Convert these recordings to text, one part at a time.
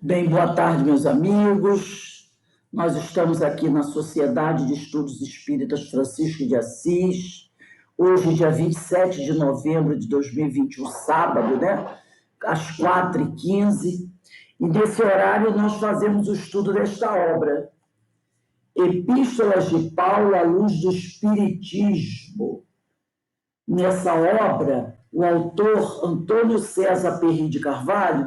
Bem, boa tarde, meus amigos. Nós estamos aqui na Sociedade de Estudos Espíritas Francisco de Assis. Hoje, dia 27 de novembro de 2021, sábado, né? Às 4h15. E nesse horário nós fazemos o estudo desta obra. Epístolas de Paulo à Luz do Espiritismo. Nessa obra, o autor Antônio César Perry de Carvalho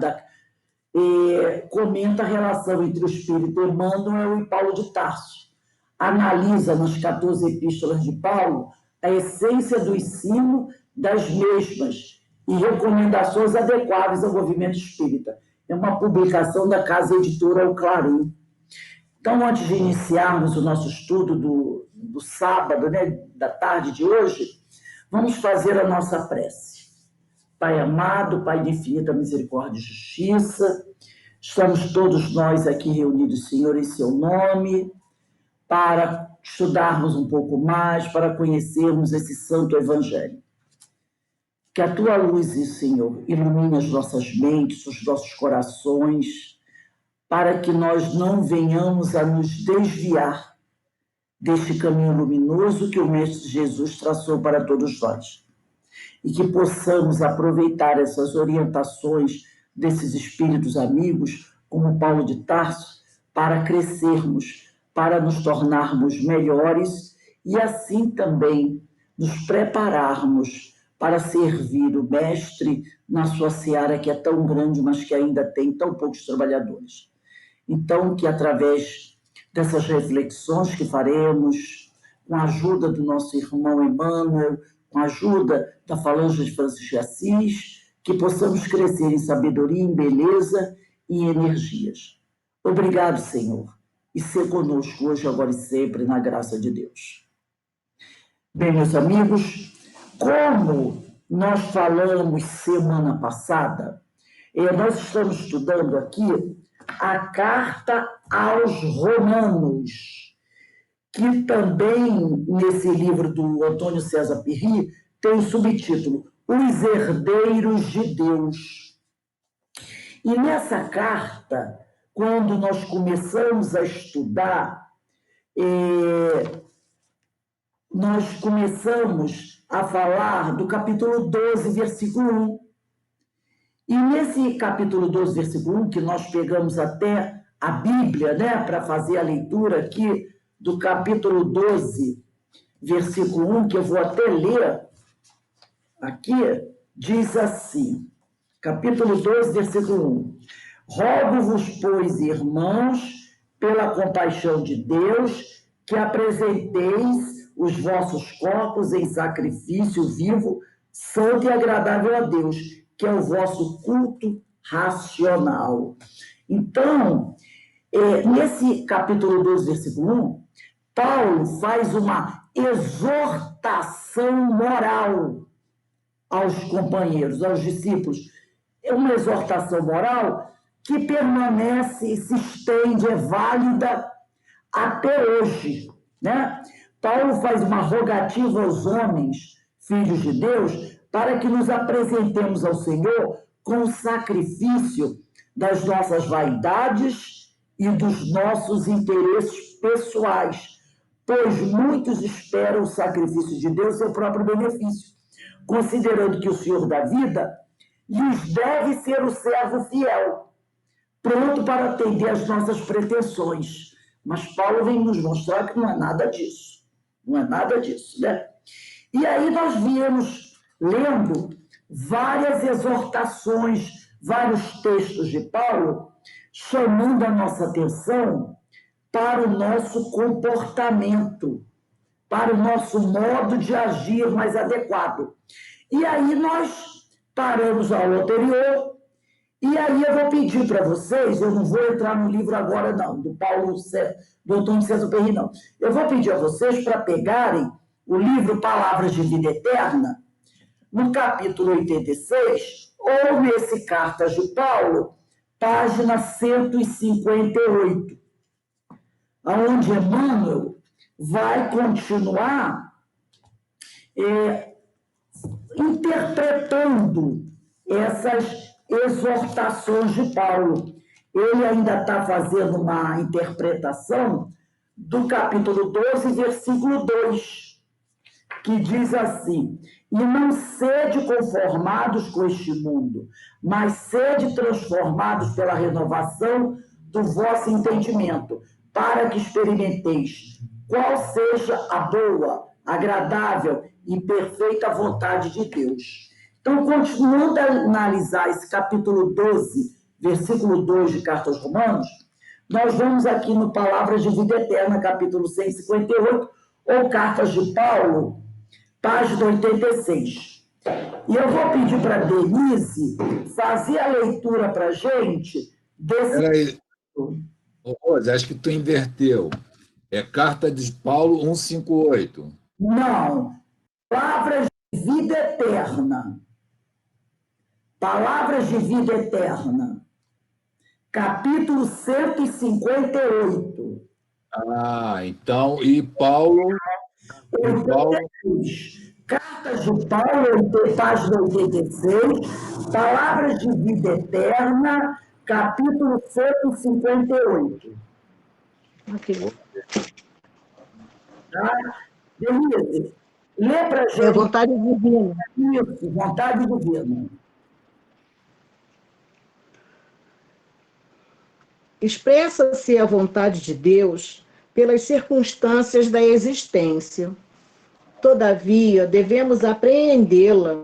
comenta a relação entre o espírito Emmanuel e Paulo de Tarso. Analisa nas 14 epístolas de Paulo a essência do ensino das mesmas e recomendações adequadas ao movimento espírita. É uma publicação da casa editora O Clarim. Então, antes de iniciarmos o nosso estudo do sábado, né, da tarde de hoje, vamos fazer a nossa prece. Pai amado, Pai de infinita misericórdia e justiça, estamos todos nós aqui reunidos, Senhor, em seu nome, para estudarmos um pouco mais, para conhecermos esse santo evangelho. Que a tua luz, Senhor, ilumine as nossas mentes, os nossos corações, para que nós não venhamos a nos desviar deste caminho luminoso que o Mestre Jesus traçou para todos nós. E que possamos aproveitar essas orientações desses espíritos amigos, como Paulo de Tarso, para crescermos, para nos tornarmos melhores e assim também nos prepararmos para servir o Mestre na sua seara que é tão grande, mas que ainda tem tão poucos trabalhadores. Então, que através dessas reflexões que faremos, com a ajuda do nosso irmão Emmanuel, com a ajuda da Falange de Francisco de Assis, que possamos crescer em sabedoria, em beleza e em energias. Obrigado, Senhor, e ser conosco hoje, agora e sempre, na graça de Deus. Bem, meus amigos, como nós falamos semana passada, nós estamos estudando aqui a Carta aos Romanos, que também, nesse livro do Antônio César Perry, tem o subtítulo Os Herdeiros de Deus. E nessa carta, quando nós começamos a estudar, nós começamos a falar do capítulo 12, versículo 1. E nesse capítulo 12, versículo 1, que nós pegamos até a Bíblia, né, para fazer a leitura aqui do capítulo 12, versículo 1, que eu vou até ler aqui, diz assim, capítulo 12, versículo 1. Rogo-vos, pois, irmãos, pela compaixão de Deus, que apresenteis os vossos corpos em sacrifício vivo, santo e agradável a Deus, que é o vosso culto racional. Então, nesse capítulo 12, versículo 1, Paulo faz uma exortação moral aos companheiros, aos discípulos. É uma exortação moral que permanece e se estende, é válida até hoje, né? Paulo faz uma rogativa aos homens, filhos de Deus, para que nos apresentemos ao Senhor com o sacrifício das nossas vaidades e dos nossos interesses pessoais, pois muitos esperam o sacrifício de Deus seu próprio benefício, considerando que o Senhor da vida lhes deve ser o servo fiel, pronto para atender às nossas pretensões. Mas Paulo vem nos mostrar que não é nada disso. Não é nada disso, né? E aí nós viemos lendo várias exortações, vários textos de Paulo, chamando a nossa atenção para o nosso comportamento, para o nosso modo de agir mais adequado. E aí nós paramos a aula anterior, e aí eu vou pedir para vocês, eu não vou entrar no livro agora não, do Antônio César Perry não, eu vou pedir a vocês para pegarem o livro Palavras de Vida Eterna, no capítulo 86, ou nesse Cartas de Paulo, página 158, onde Emmanuel vai continuar interpretando essas exortações de Paulo. ele ainda está fazendo uma interpretação do capítulo 12, versículo 2, que diz assim: e não sede conformados com este mundo, mas sede transformados pela renovação do vosso entendimento, para que experimenteis qual seja a boa, agradável e perfeita vontade de Deus. Então, continuando a analisar esse capítulo 12, versículo 2 de Carta aos Romanos, nós vamos aqui no Palavras de Vida Eterna, capítulo 158, ou Cartas de Paulo, página 86. E eu vou pedir para a Denise fazer a leitura para a gente desse. Peraí, Rose, acho que tu inverteu. É Carta de Paulo 158. Não, Palavras de Vida Eterna. Palavras de Vida Eterna. Capítulo 158. Então, e Paulo. 86. Cartas de Paulo, página 86. Palavras de Vida Eterna, capítulo 158. Ok. Tá? Denise, lê para a gente. É vontade divina. Isso, vontade divina. Expressa-se a vontade de Deus pelas circunstâncias da existência. Todavia, devemos apreendê-la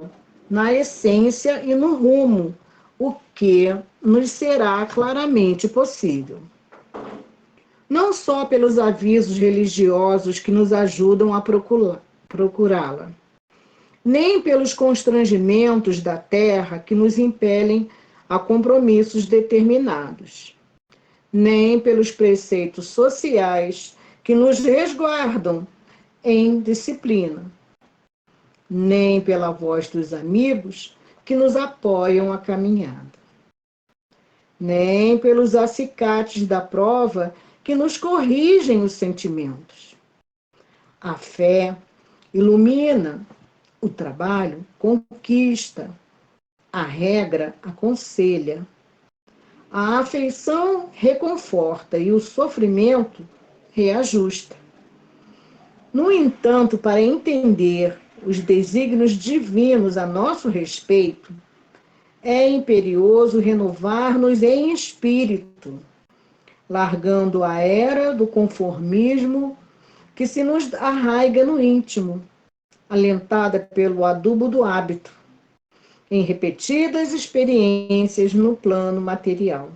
na essência e no rumo, o que nos será claramente possível. Não só pelos avisos religiosos que nos ajudam a procurá-la, nem pelos constrangimentos da terra que nos impelem a compromissos determinados, nem pelos preceitos sociais que nos resguardam em disciplina, nem pela voz dos amigos que nos apoiam a caminhada, nem pelos acicates da prova que nos corrigem os sentimentos. A fé ilumina, o trabalho conquista, a regra aconselha, a afeição reconforta e o sofrimento reajusta. No entanto, para entender os desígnios divinos a nosso respeito, é imperioso renovar-nos em espírito, largando a era do conformismo que se nos arraiga no íntimo, alentada pelo adubo do hábito, em repetidas experiências no plano material.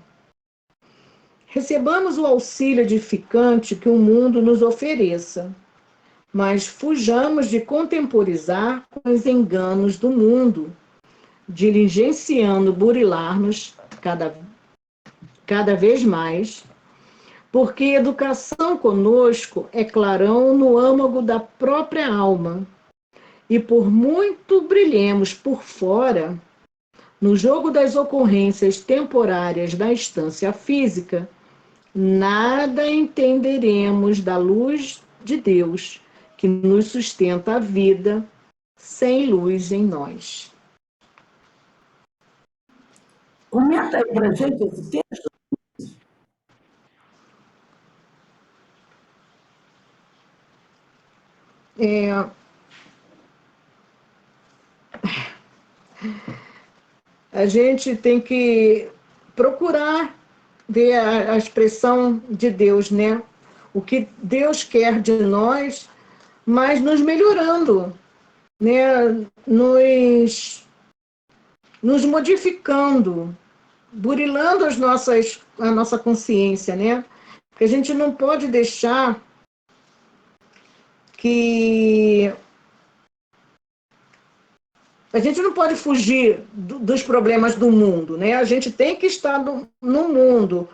Recebamos o auxílio edificante que o mundo nos ofereça, mas fujamos de contemporizar com os enganos do mundo, diligenciando burilar-nos cada vez mais, porque educação conosco é clarão no âmago da própria alma, e por muito brilhemos por fora, no jogo das ocorrências temporárias da instância física, nada entenderemos da luz de Deus, que nos sustenta a vida, sem luz em nós. Comenta aí para a gente esse texto. A gente tem que procurar ver a expressão de Deus, né? O que Deus quer de nós, mas nos melhorando, né? Nos modificando, burilando a nossa consciência, né? Porque a gente não pode deixar que... A gente não pode fugir dos problemas do mundo, né? A gente tem que estar no mundo,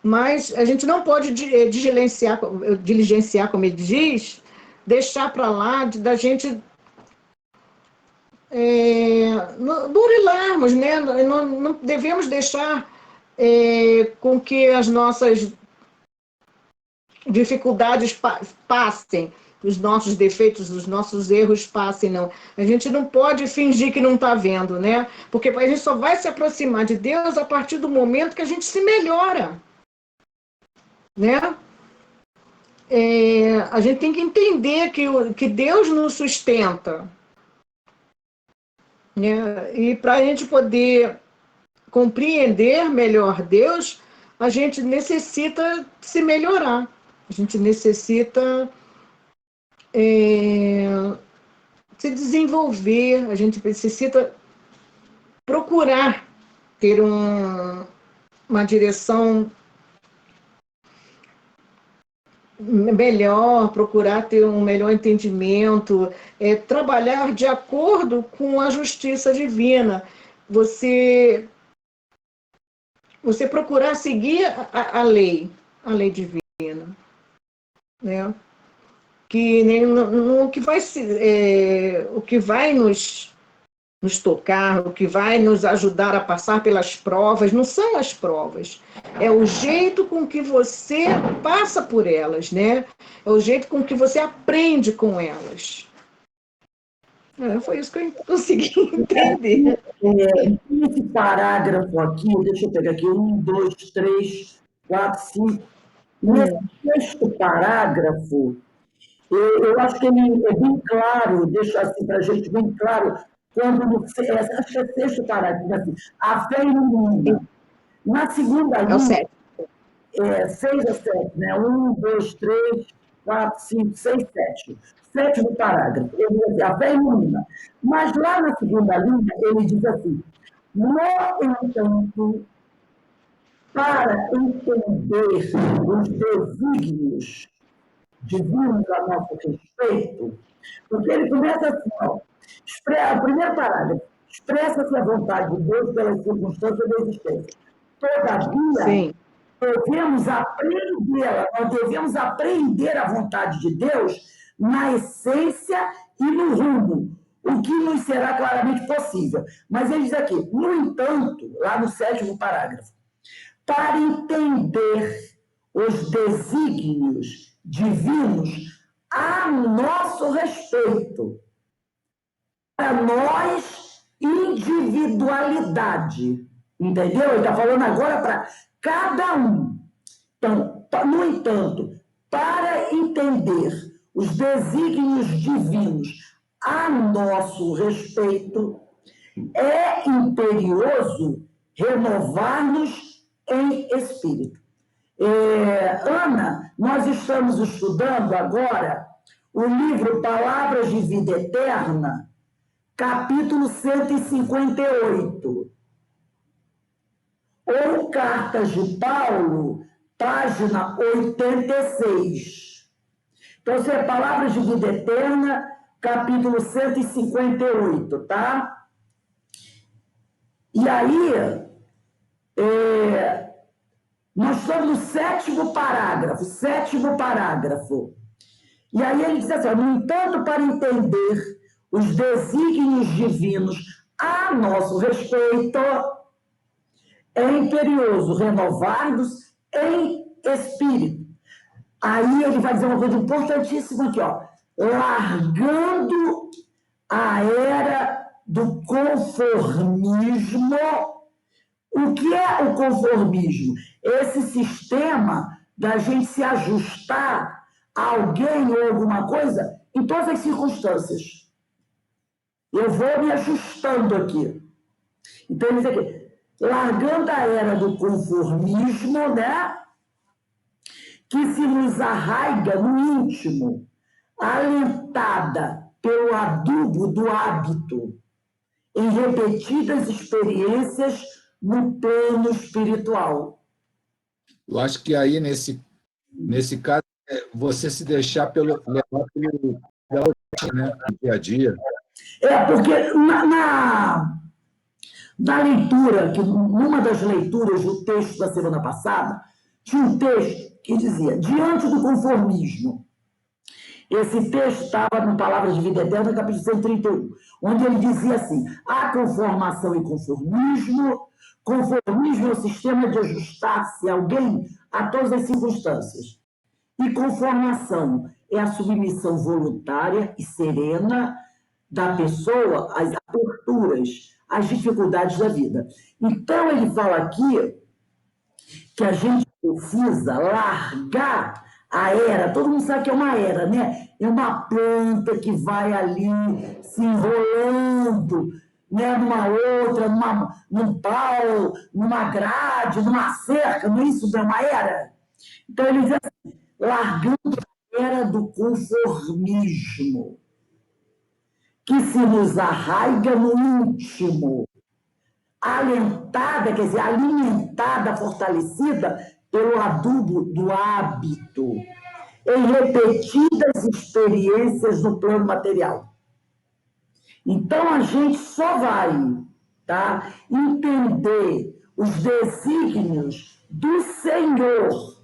mas a gente não pode diligenciar, como ele diz, deixar para lá da gente burilarmos, né? Não devemos deixar com que as nossas dificuldades passem, os nossos defeitos, os nossos erros passem, não. A gente não pode fingir que não está vendo, né? Porque a gente só vai se aproximar de Deus a partir do momento que a gente se melhora, né? A gente tem que entender que Deus nos sustenta, né? E para a gente poder compreender melhor Deus, a gente necessita se melhorar, a gente necessita se desenvolver, a gente necessita procurar ter uma direção melhor, procurar ter um melhor entendimento, trabalhar de acordo com a justiça divina. Você procurar seguir a lei divina, né? Que nem o que vai nos tocar, o que vai nos ajudar a passar pelas provas, não são as provas, é o jeito com que você passa por elas, né? É o jeito com que você aprende com elas. Foi isso que eu consegui entender. Esse parágrafo aqui, deixa eu pegar aqui, 1, 2, 3, 4, 5. Nesse sexto parágrafo, eu acho que ele é bem claro, deixa assim para a gente bem claro, quando acho que é sexto parágrafo, assim, a fé ilumina. Na segunda linha, 6 a 7, né? 1, 2, 3, 4, 5, 6, 7. Sétimo parágrafo, ele diz assim, a fé ilumina. Mas lá na segunda linha, ele diz assim, no entanto, para entender os desígnios divinos a nosso respeito, porque ele começa assim, ó, o primeiro parágrafo, expressa-se a vontade de Deus pelas circunstâncias da existência. Todavia, nós devemos aprender a vontade de Deus na essência e no rumo, o que nos será claramente possível. Mas ele diz aqui, no entanto, lá no sétimo parágrafo, para entender os desígnios divinos a nosso respeito, para nós, individualidade. Entendeu? Ele está falando agora para cada um. Então, no entanto, para entender os desígnios divinos a nosso respeito, é imperioso renovar-nos em espírito. Ana, nós estamos estudando agora o livro Palavras de Vida Eterna, capítulo 158. Ou Cartas de Paulo, página 86. Então, isso é Palavras de Vida Eterna, capítulo 158, tá? E aí, nós estamos no sétimo parágrafo. E aí ele diz assim, no entanto, para entender os desígnios divinos a nosso respeito, é imperioso renovar-nos em espírito. Aí ele vai dizer uma coisa importantíssima aqui, ó, largando a era do conformismo. O que é o conformismo? Esse sistema da gente se ajustar a alguém ou alguma coisa em todas as circunstâncias. Eu vou me ajustando aqui. Então, ele diz aqui, largando a era do conformismo, né? Que se nos arraiga no íntimo, alentada pelo adubo do hábito, em repetidas experiências no plano espiritual. Eu acho que aí, nesse caso, você se deixar levar pela rotina, né? No dia a dia. Porque na leitura, numa das leituras do texto da semana passada, tinha um texto que dizia, diante do conformismo. Esse texto estava no Palavras de Vida Eterna, capítulo 131, onde ele dizia assim, há conformação e conformismo. Conformismo é o sistema de ajustar-se a alguém a todas as circunstâncias. E conformação é a submissão voluntária e serena da pessoa às aberturas, às dificuldades da vida. Então, ele fala aqui que a gente precisa largar a era. Todo mundo sabe que é uma era, né? É uma planta que vai ali se enrolando, né? Numa outra, num pau, numa grade, numa cerca, não é isso? Não é uma era? Então, ele diz assim, largando a era do conformismo, que se nos arraiga no íntimo, alentada, quer dizer, alimentada, fortalecida pelo adubo do hábito, em repetidas experiências no plano material. Então, a gente só vai, tá, entender os desígnios do Senhor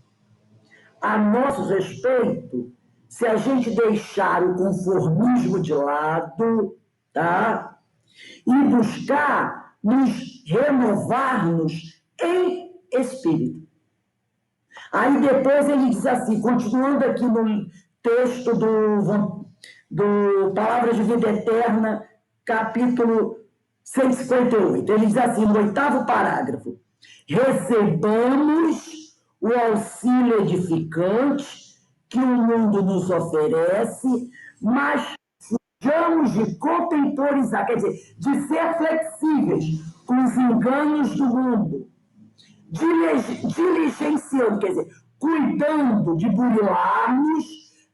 a nosso respeito se a gente deixar o conformismo de lado, tá, e buscar nos renovar-nos em espírito. Aí depois ele diz assim, continuando aqui no texto do Palavras de Vida Eterna, capítulo 158, ele diz assim, no 8º parágrafo, recebamos o auxílio edificante que o mundo nos oferece, mas fujamos de contemporizar, quer dizer, de ser flexíveis com os enganos do mundo, diligenciando, quer dizer, cuidando de burilarmos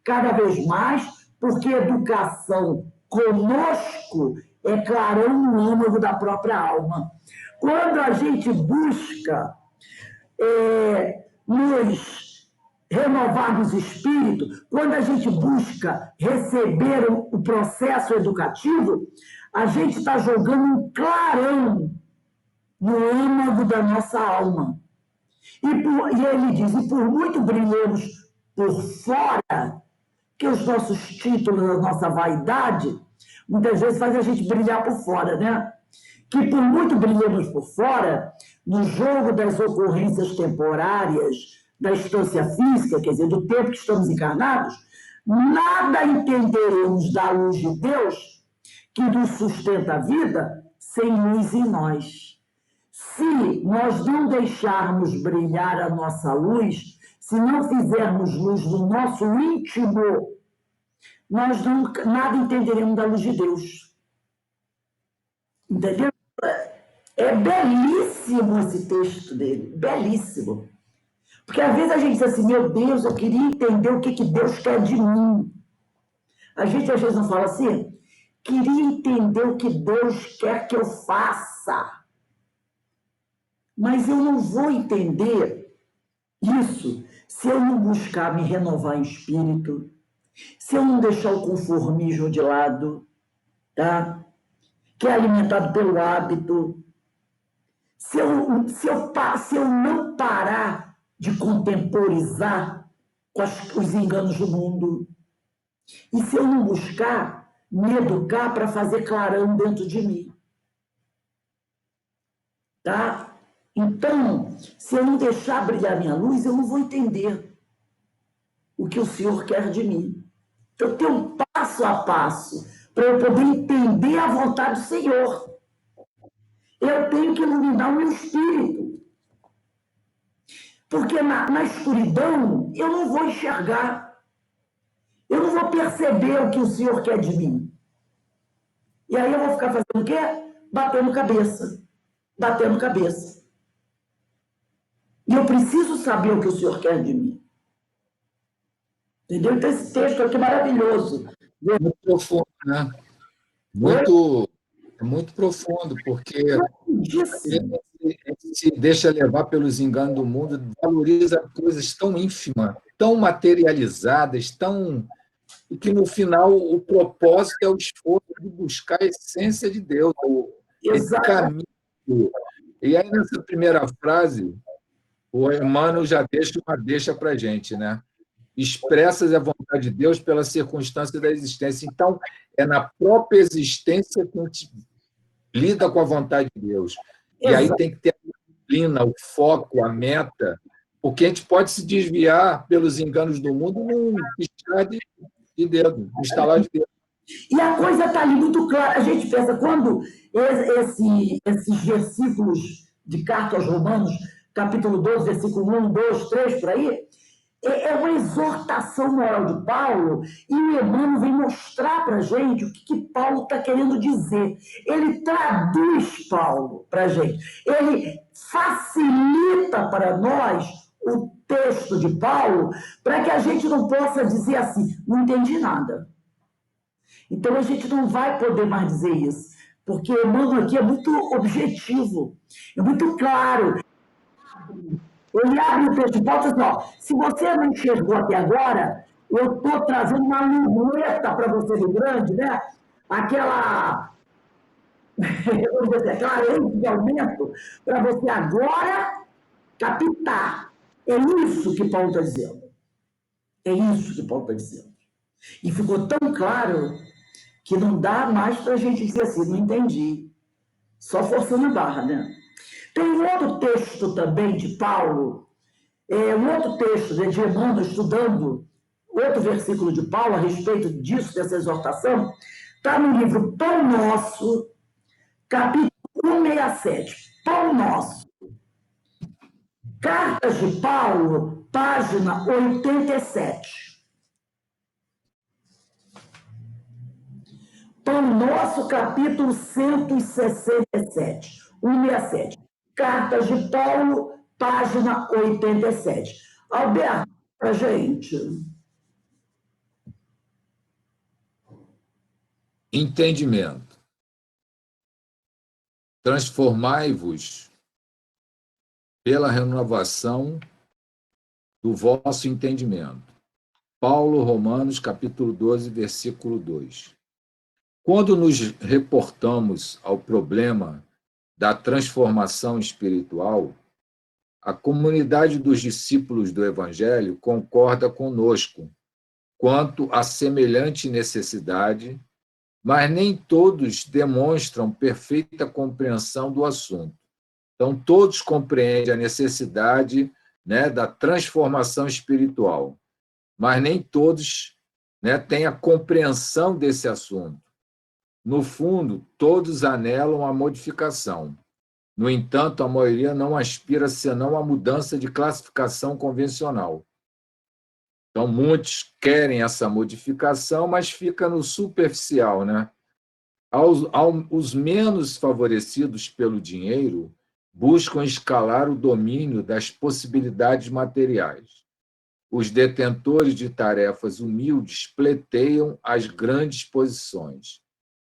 cada vez mais, porque educação conosco é clarão no âmago da própria alma. Quando a gente busca nos renovarmos o espírito, quando a gente busca receber o processo educativo, a gente está jogando um clarão no âmago da nossa alma. E ele diz, e por muito brilhemos por fora, que os nossos títulos, a nossa vaidade, muitas vezes faz a gente brilhar por fora, né? Que por muito brilhemos por fora, no jogo das ocorrências temporárias, da instância física, quer dizer, do tempo que estamos encarnados, nada entenderemos da luz de Deus que nos sustenta a vida sem luz em nós. Se nós não deixarmos brilhar a nossa luz, se não fizermos luz no nosso íntimo, nós nada entenderemos da luz de Deus. Entendeu? É belíssimo esse texto dele, belíssimo. Porque às vezes a gente diz assim, meu Deus, eu queria entender o que Deus quer de mim. A gente às vezes não fala assim, queria entender o que Deus quer que eu faça. Mas eu não vou entender isso se eu não buscar me renovar em espírito, se eu não deixar o conformismo de lado, tá? Que é alimentado pelo hábito, se eu não parar de contemporizar com os enganos do mundo, e se eu não buscar me educar para fazer clarão dentro de mim, tá? Então, se eu não deixar brilhar minha luz, eu não vou entender o que o Senhor quer de mim. Então, eu tenho um passo a passo para eu poder entender a vontade do Senhor. Eu tenho que iluminar o meu espírito. Porque na escuridão eu não vou enxergar. Eu não vou perceber o que o Senhor quer de mim. E aí eu vou ficar fazendo o quê? Batendo cabeça. Batendo cabeça. E eu preciso saber o que o Senhor quer de mim. Entendeu? Então, esse texto aqui é maravilhoso. Muito profundo, né? Muito profundo, porque ele se deixa levar pelos enganos do mundo, valoriza coisas tão ínfimas, tão materializadas, e que, no final, o propósito é o esforço de buscar a essência de Deus, esse caminho. E aí, nessa primeira frase, o Emmanuel já deixa uma deixa para a gente, né? Expressas a vontade de Deus pela circunstância da existência. Então, é na própria existência que a gente lida com a vontade de Deus. E aí tem que ter a disciplina, o foco, a meta, Porque a gente pode se desviar pelos enganos do mundo num piscar de dedo, num estalar de dedo. E a coisa está ali muito clara. A gente pensa, quando esses versículos de carta aos Romanos, capítulo 12, versículo 1, 2, 3, por aí, é uma exortação moral de Paulo, e o Emmanuel vem mostrar para a gente o que Paulo está querendo dizer. Ele traduz Paulo para a gente. Ele facilita para nós o texto de Paulo, para que a gente não possa dizer assim, não entendi nada. Então, a gente não vai poder mais dizer isso, porque Emmanuel aqui é muito objetivo, é muito claro. Ele abre o texto e bota assim, ó, se você não enxergou até agora, eu estou trazendo uma luneta para você do grande, né? Aquela, vamos dizer, aquela lente de aumento para você agora captar. É isso que Paulo está dizendo. É isso que Paulo está dizendo. E ficou tão claro que não dá mais para a gente dizer assim, não entendi. Só forçando a barra, né? Tem um outro texto também de Paulo, um outro texto de Emmanuel estudando outro versículo de Paulo a respeito disso, dessa exortação, está no livro Pão Nosso, capítulo 167. Pão Nosso. Cartas de Paulo, página 87. Pão Nosso, capítulo 167, 167. Cartas de Paulo, página 87. Alberto, para a gente. Entendimento. Transformai-vos pela renovação do vosso entendimento. Paulo, Romanos, capítulo 12, versículo 2. Quando nos reportamos ao problema da transformação espiritual, a comunidade dos discípulos do Evangelho concorda conosco quanto à semelhante necessidade, mas nem todos demonstram perfeita compreensão do assunto. Então, todos compreendem a necessidade, né, da transformação espiritual, mas nem todos, né, têm a compreensão desse assunto. No fundo, todos anelam a modificação. No entanto, a maioria não aspira senão a mudança de classificação convencional. Então, muitos querem essa modificação, mas fica no superficial, né? Os menos favorecidos pelo dinheiro buscam escalar o domínio das possibilidades materiais. Os detentores de tarefas humildes pleteiam as grandes posições.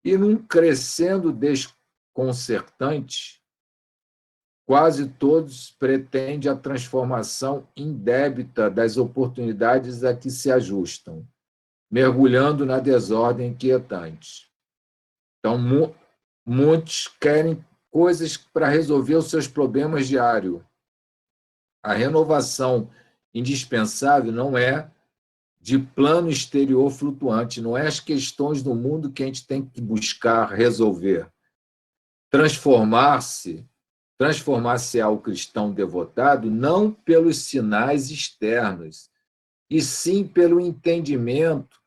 E num crescendo desconcertante, quase todos pretendem a transformação indébita das oportunidades a que se ajustam, mergulhando na desordem inquietante. Então, muitos querem coisas para resolver os seus problemas diários. A renovação indispensável não é de plano exterior flutuante, não é as questões do mundo que a gente tem que buscar resolver. Transformar-se ao cristão devotado não pelos sinais externos, e sim pelo entendimento,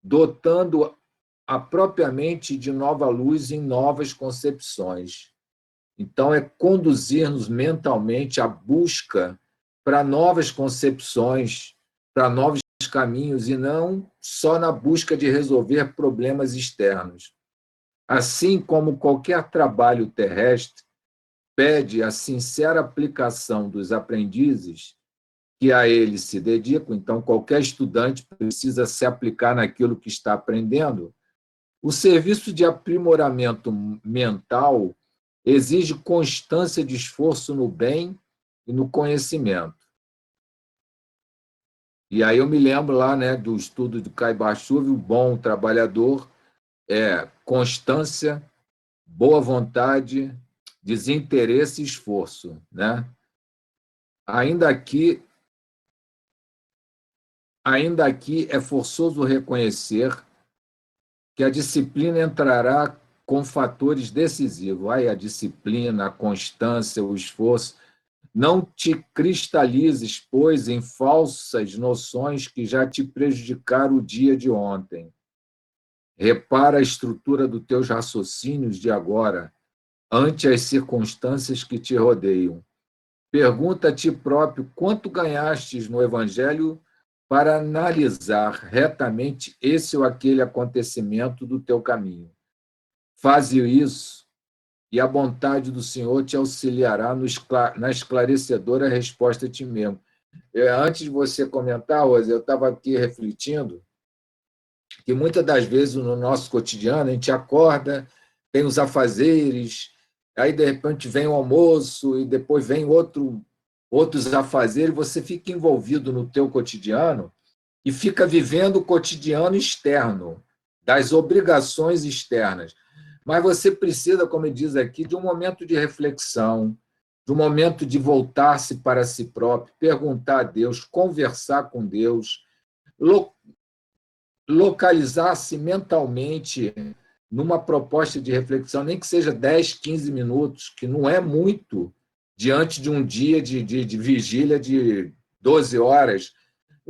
dotando a própria mente de nova luz em novas concepções. Então, é conduzir-nos mentalmente à busca para novas concepções, para novos caminhos, e não só na busca de resolver problemas externos. Assim como qualquer trabalho terrestre pede a sincera aplicação dos aprendizes que a ele se dedicam, então qualquer estudante precisa se aplicar naquilo que está aprendendo, o serviço de aprimoramento mental exige constância de esforço no bem e no conhecimento. E aí eu me lembro lá, né, do estudo do Caibachúvio, o bom trabalhador é constância, boa vontade, desinteresse e esforço, né? Ainda aqui é forçoso reconhecer que a disciplina entrará com fatores decisivos. Aí a disciplina, a constância, o esforço. Não te cristalizes, pois, em falsas noções que já te prejudicaram o dia de ontem. Repara a estrutura dos teus raciocínios de agora, ante as circunstâncias que te rodeiam. Pergunta a ti próprio quanto ganhastes no Evangelho para analisar retamente esse ou aquele acontecimento do teu caminho. Faze isso, e a vontade do Senhor te auxiliará na esclarecedora resposta a ti mesmo. Antes de você comentar, Rosa, eu estava aqui refletindo que muitas das vezes no nosso cotidiano a gente acorda, tem os afazeres, aí de repente vem o almoço e depois vem outros afazeres, você fica envolvido no teu cotidiano e fica vivendo o cotidiano externo, das obrigações externas. Mas você precisa, como diz aqui, de um momento de reflexão, de um momento de voltar-se para si próprio, perguntar a Deus, conversar com Deus, localizar-se mentalmente numa proposta de reflexão, nem que seja 10, 15 minutos, que não é muito, diante de um dia de vigília de 12 horas,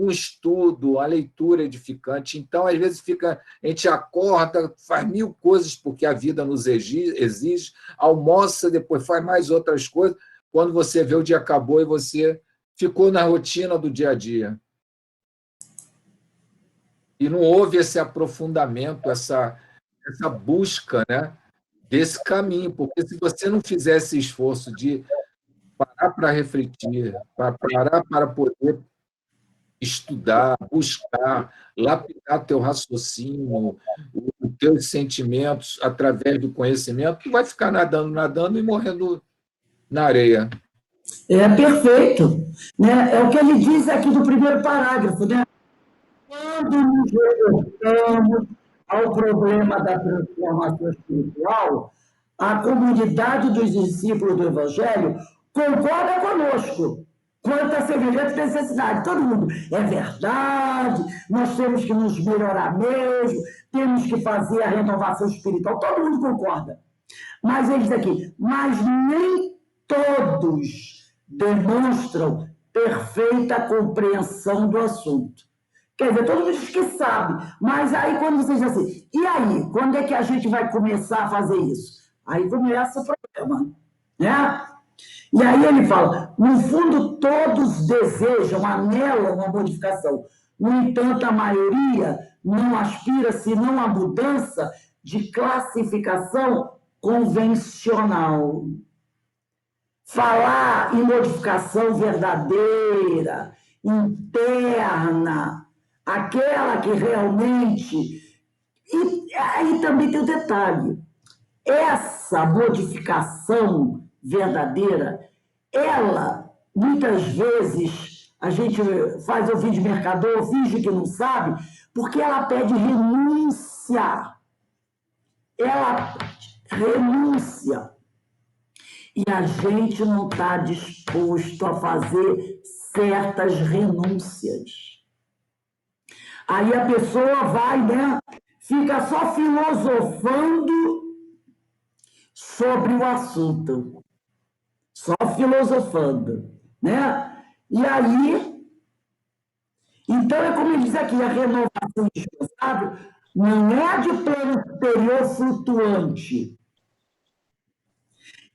um estudo, a leitura edificante. Então, às vezes, a gente acorda, faz 1000 coisas porque a vida nos exige, almoça, depois faz mais outras coisas. Quando você vê, o dia acabou e você ficou na rotina do dia a dia. E não houve esse aprofundamento, essa busca, né, desse caminho, porque se você não fizer esse esforço de parar para refletir, para parar para poder estudar, buscar, lapidar teu raciocínio, os teus sentimentos através do conhecimento, tu vai ficar nadando e morrendo na areia. É perfeito. Né? É o que ele diz aqui do primeiro parágrafo, né? Quando nos reportamos ao problema da transformação espiritual, a comunidade dos discípulos do Evangelho concorda conosco quanto à semelhante necessidade. Todo mundo, é verdade, nós temos que nos melhorar mesmo, temos que fazer a renovação espiritual, todo mundo concorda. Mas ele diz aqui, mas nem todos demonstram perfeita compreensão do assunto. Quer dizer, todo mundo diz que sabe, mas aí quando você diz assim, e aí, quando é que a gente vai começar a fazer isso? Aí começa o problema, né? E aí ele fala, no fundo todos desejam, anelam uma modificação. No entanto, a maioria não aspira senão a mudança de classificação convencional. Falar em modificação verdadeira, interna, aquela que realmente... E aí também tem o detalhe. Essa modificação verdadeira, ela, muitas vezes, a gente faz ouvir de mercador, finge que não sabe, porque ela pede renúncia. Ela renúncia. E a gente não está disposto a fazer certas renúncias. Aí a pessoa vai, né? Fica só filosofando sobre o assunto. Só filosofando, né? E aí, então é como ele diz aqui, a renovação indispensável não é a de plano superior flutuante.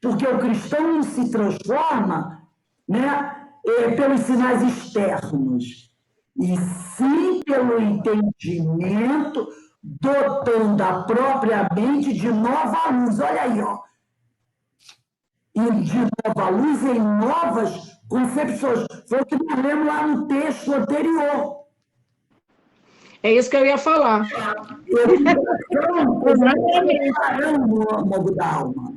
Porque o cristão não se transforma, né, pelos sinais externos, e sim pelo entendimento, dotando a própria mente de nova luz. Olha aí, ó. E de nova luz em novas concepções. Foi o que nós lemos lá no texto anterior. É isso que eu ia falar. Preparando o âmago da alma.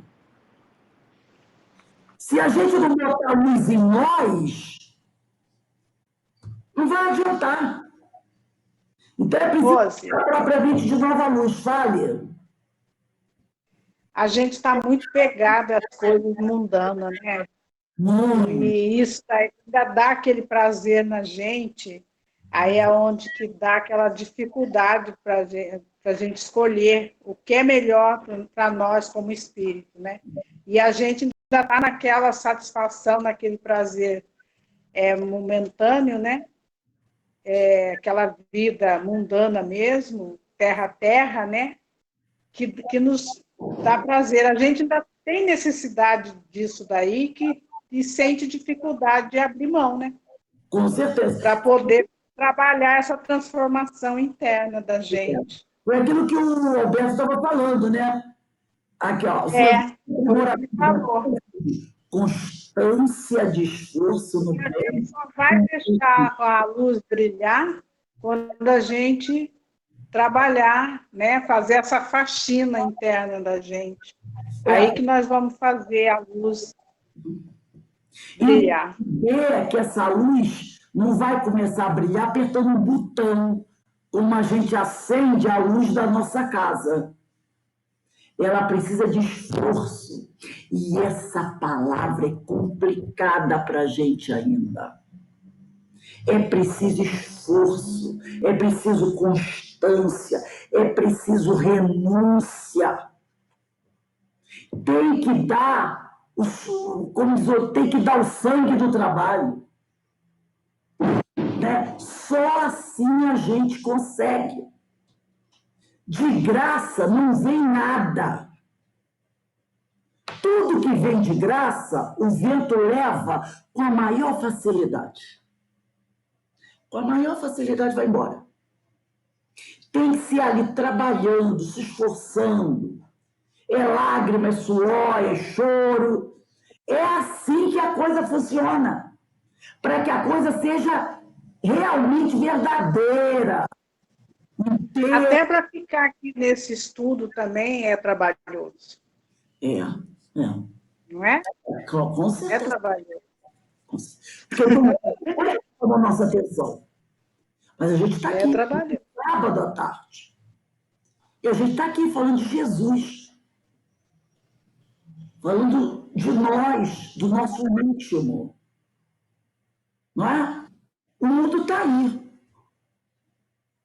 Se a gente não botar a luz em nós, não vai adiantar. Então é preciso a própria mente de nova luz. Fale. A gente está muito pegado às coisas mundanas, né? E isso ainda dá aquele prazer na gente, aí é onde que dá aquela dificuldade para a gente escolher o que é melhor para nós como espírito, né? E a gente está naquela satisfação, naquele prazer momentâneo, né? Aquela vida mundana mesmo, terra a terra, né? Que nos dá prazer. A gente ainda tem necessidade disso daí e sente dificuldade de abrir mão, né? Com certeza. Para poder trabalhar essa transformação interna da gente. Foi aquilo que o Alberto estava falando, né? Aqui, ó. Ele falou. Constância de esforço no bem. A gente só vai deixar a luz brilhar quando a gente trabalhar, né? Fazer essa faxina interna da gente. Aí que nós vamos fazer a luz brilhar. E ver que essa luz não vai começar a brilhar apertando um botão, como a gente acende a luz da nossa casa. Ela precisa de esforço. E essa palavra é complicada para a gente ainda. É preciso esforço, é preciso constância, é preciso renúncia. Tem que dar, como diz, tem que dar o sangue do trabalho. Né? Só assim a gente consegue. De graça não vem nada. Tudo que vem de graça, o vento leva com a maior facilidade. Com a maior facilidade vai embora. Tem que ser ali trabalhando, se esforçando. É lágrima, é suor, é choro. É assim que a coisa funciona. Para que a coisa seja realmente verdadeira. Inteira. Até para ficar aqui nesse estudo também é trabalhoso. Não é? Com certeza. É trabalhoso. Porque chama a nossa atenção. Mas a gente está aqui, sábado à tarde. E a gente está aqui falando de Jesus. Falando de nós, do nosso íntimo. Não é? O mundo está aí.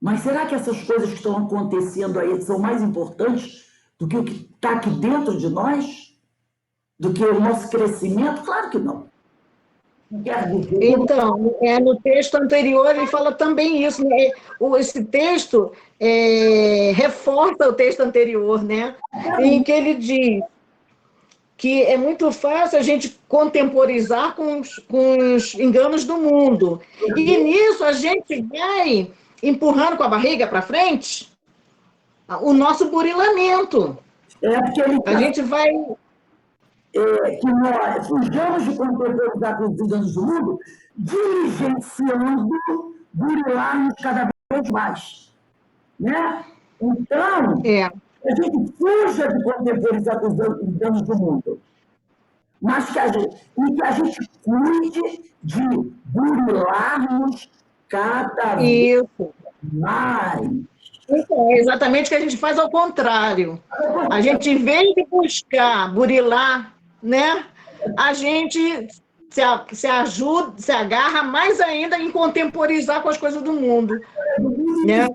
Mas será que essas coisas que estão acontecendo aí são mais importantes do que o que está aqui dentro de nós? Do que o nosso crescimento? Claro que não. Então, no texto anterior ele fala também isso, né? Esse texto reforça o texto anterior, né? Em que ele diz que é muito fácil a gente contemporizar com os enganos do mundo. E nisso a gente vai empurrando com a barriga para frente o nosso burilamento. A gente vai... que nós fujamos de contemporizar com os enganos do mundo, diligenciando burilarmos cada vez mais. Né? Então, a gente fuja de contemporizar com os enganos do mundo, mas que a gente cuide de burilarmos cada vez mais. Então, é exatamente o que a gente faz ao contrário. A gente, em vez de buscar burilar, né, a gente se ajuda, se agarra mais ainda em contemporizar com as coisas do mundo. Né?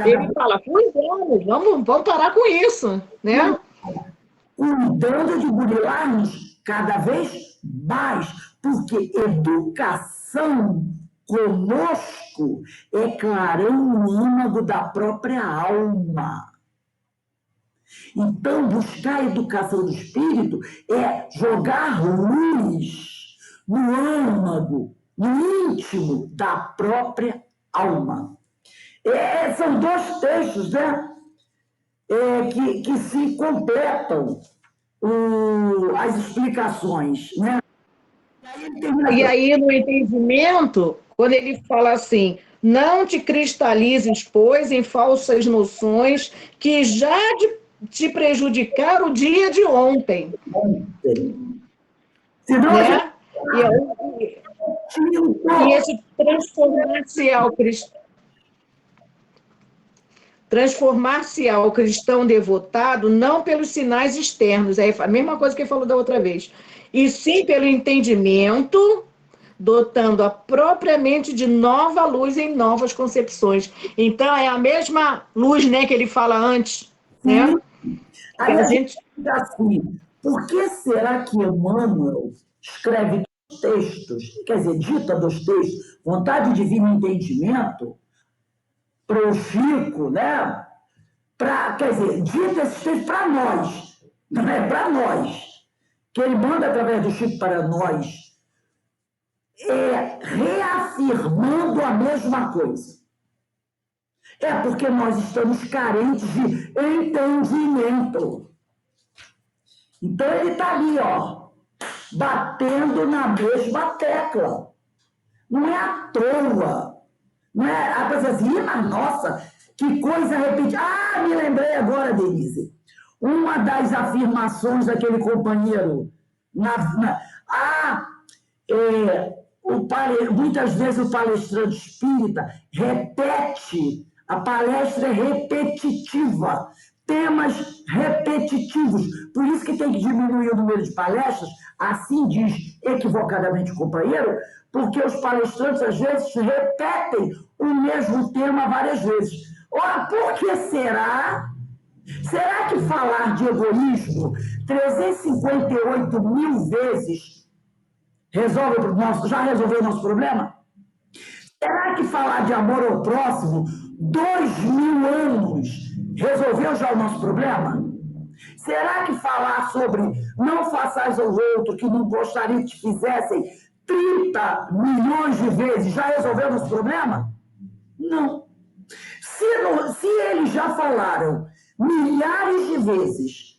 Ele fala, vamos parar com isso. Né? Cuidando de burilarmos cada vez mais, porque educação conosco é clarão no âmago da própria alma. Então, buscar a educação do espírito é jogar luz no âmago, no íntimo da própria alma. São dois textos, né? Que se completam as explicações, né? E aí, no entendimento, quando ele fala assim, não te cristalizes, pois, em falsas noções que já te prejudicaram o dia de ontem. Né? E esse transformar-se ao cristão devotado não pelos sinais externos, é a mesma coisa que ele falou da outra vez, e sim pelo entendimento, dotando a própria mente de nova luz em novas concepções. Então, é a mesma luz, né, que ele fala antes. Né? Aí a gente fica assim, Por que será que Emmanuel escreve textos, quer dizer, dita dos textos, vontade divina e entendimento, para o Chico, né? Quer dizer, dita esses textos para nós, não é para nós, que ele manda através do Chico para nós, reafirmando a mesma coisa. É porque nós estamos carentes de entendimento. Então ele está ali, ó, batendo na mesma tecla. Não é à toa. Não é a coisa assim, mas nossa, que coisa repetida. Ah, me lembrei agora, Denise. Uma das afirmações daquele companheiro. Muitas vezes o palestrante espírita repete, a palestra é repetitiva, temas repetitivos. Por isso que tem que diminuir o número de palestras, assim diz equivocadamente o companheiro, porque os palestrantes, às vezes, repetem o mesmo tema várias vezes. Ora, por que será? Será que falar de egoísmo 358 mil vezes já resolveu o nosso problema? Será que falar de amor ao próximo 2000 anos resolveu já o nosso problema? Será que falar sobre não façais ao outro que não gostaria que te fizessem 30 milhões de vezes já resolveu o nosso problema? Não. Se eles já falaram milhares de vezes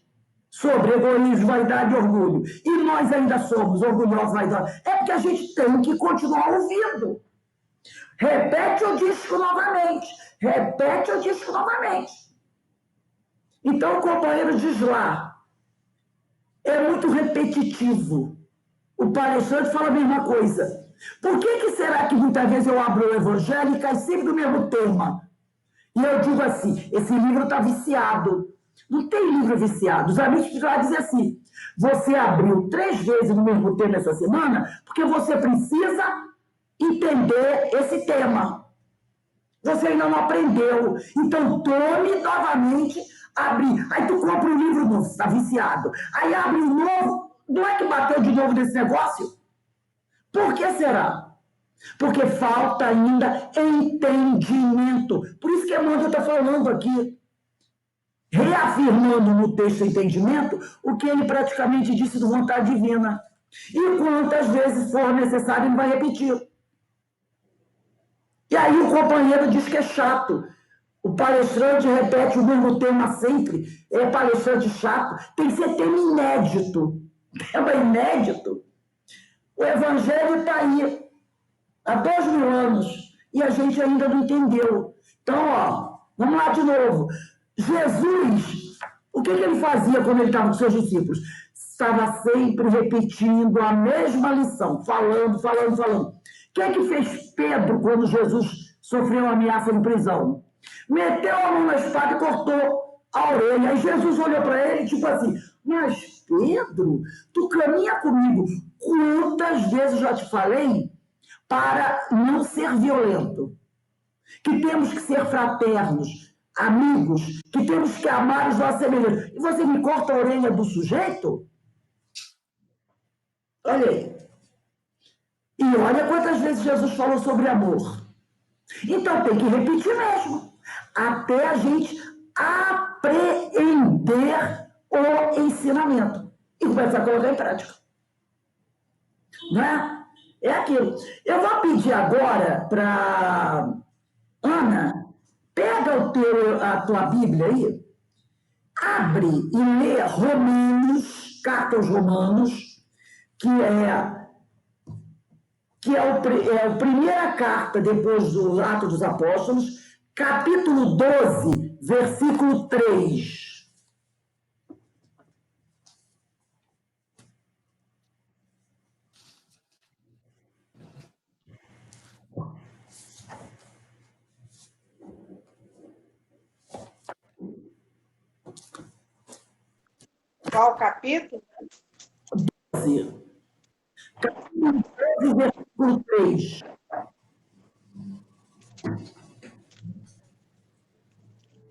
sobre egoísmo, vaidade e orgulho, e nós ainda somos orgulhosos, vaidosos, é porque a gente tem que continuar ouvindo. Repete o disco novamente. Repete o disco novamente. Então o companheiro diz lá, é muito repetitivo. O palestrante fala a mesma coisa. Por que será que muitas vezes eu abro o evangelho e cai sempre do mesmo tema? E eu digo assim, esse livro está viciado. Não tem livro viciado. Os amigos precisam dizer assim, você abriu 3 vezes no mesmo tema essa semana porque você precisa entender esse tema. Você ainda não aprendeu. Então, tome novamente, abrir. Aí tu compra um livro novo, está viciado. Aí abre um novo. Não é que bateu de novo nesse negócio? Por que será? Porque falta ainda entendimento. Por isso que Emmanuel está falando aqui, reafirmando no texto entendimento o que ele praticamente disse do vontade divina. E quantas vezes for necessário, ele vai repetir. E aí o companheiro diz que é chato. O palestrante repete o mesmo tema sempre. É palestrante chato. Tem que ser tema inédito. Tema inédito. O evangelho está aí há 2000 anos e a gente ainda não entendeu. Então, ó, vamos lá de novo. Jesus, o que ele fazia quando ele estava com seus discípulos? Estava sempre repetindo a mesma lição, falando. O que fez Pedro quando Jesus sofreu uma ameaça de prisão? Meteu a mão na espada e cortou a orelha. Aí Jesus olhou para ele, tipo assim, mas Pedro, tu caminha comigo. Quantas vezes já te falei para não ser violento? Que temos que ser fraternos, amigos, que temos que amar os nossos semelhantes. E você me corta a orelha do sujeito? Olha aí. E olha quantas vezes Jesus falou sobre amor. Então tem que repetir mesmo, até a gente apreender o ensinamento e começar a colocar em prática. Não é? É aquilo. Eu vou pedir agora para Ana, pega a tua Bíblia aí, abre e lê Romanos, carta aos Romanos, que é a primeira carta depois do Atos dos Apóstolos, capítulo 12, versículo 3. Qual capítulo? 12. Capítulo 12, versículo 3.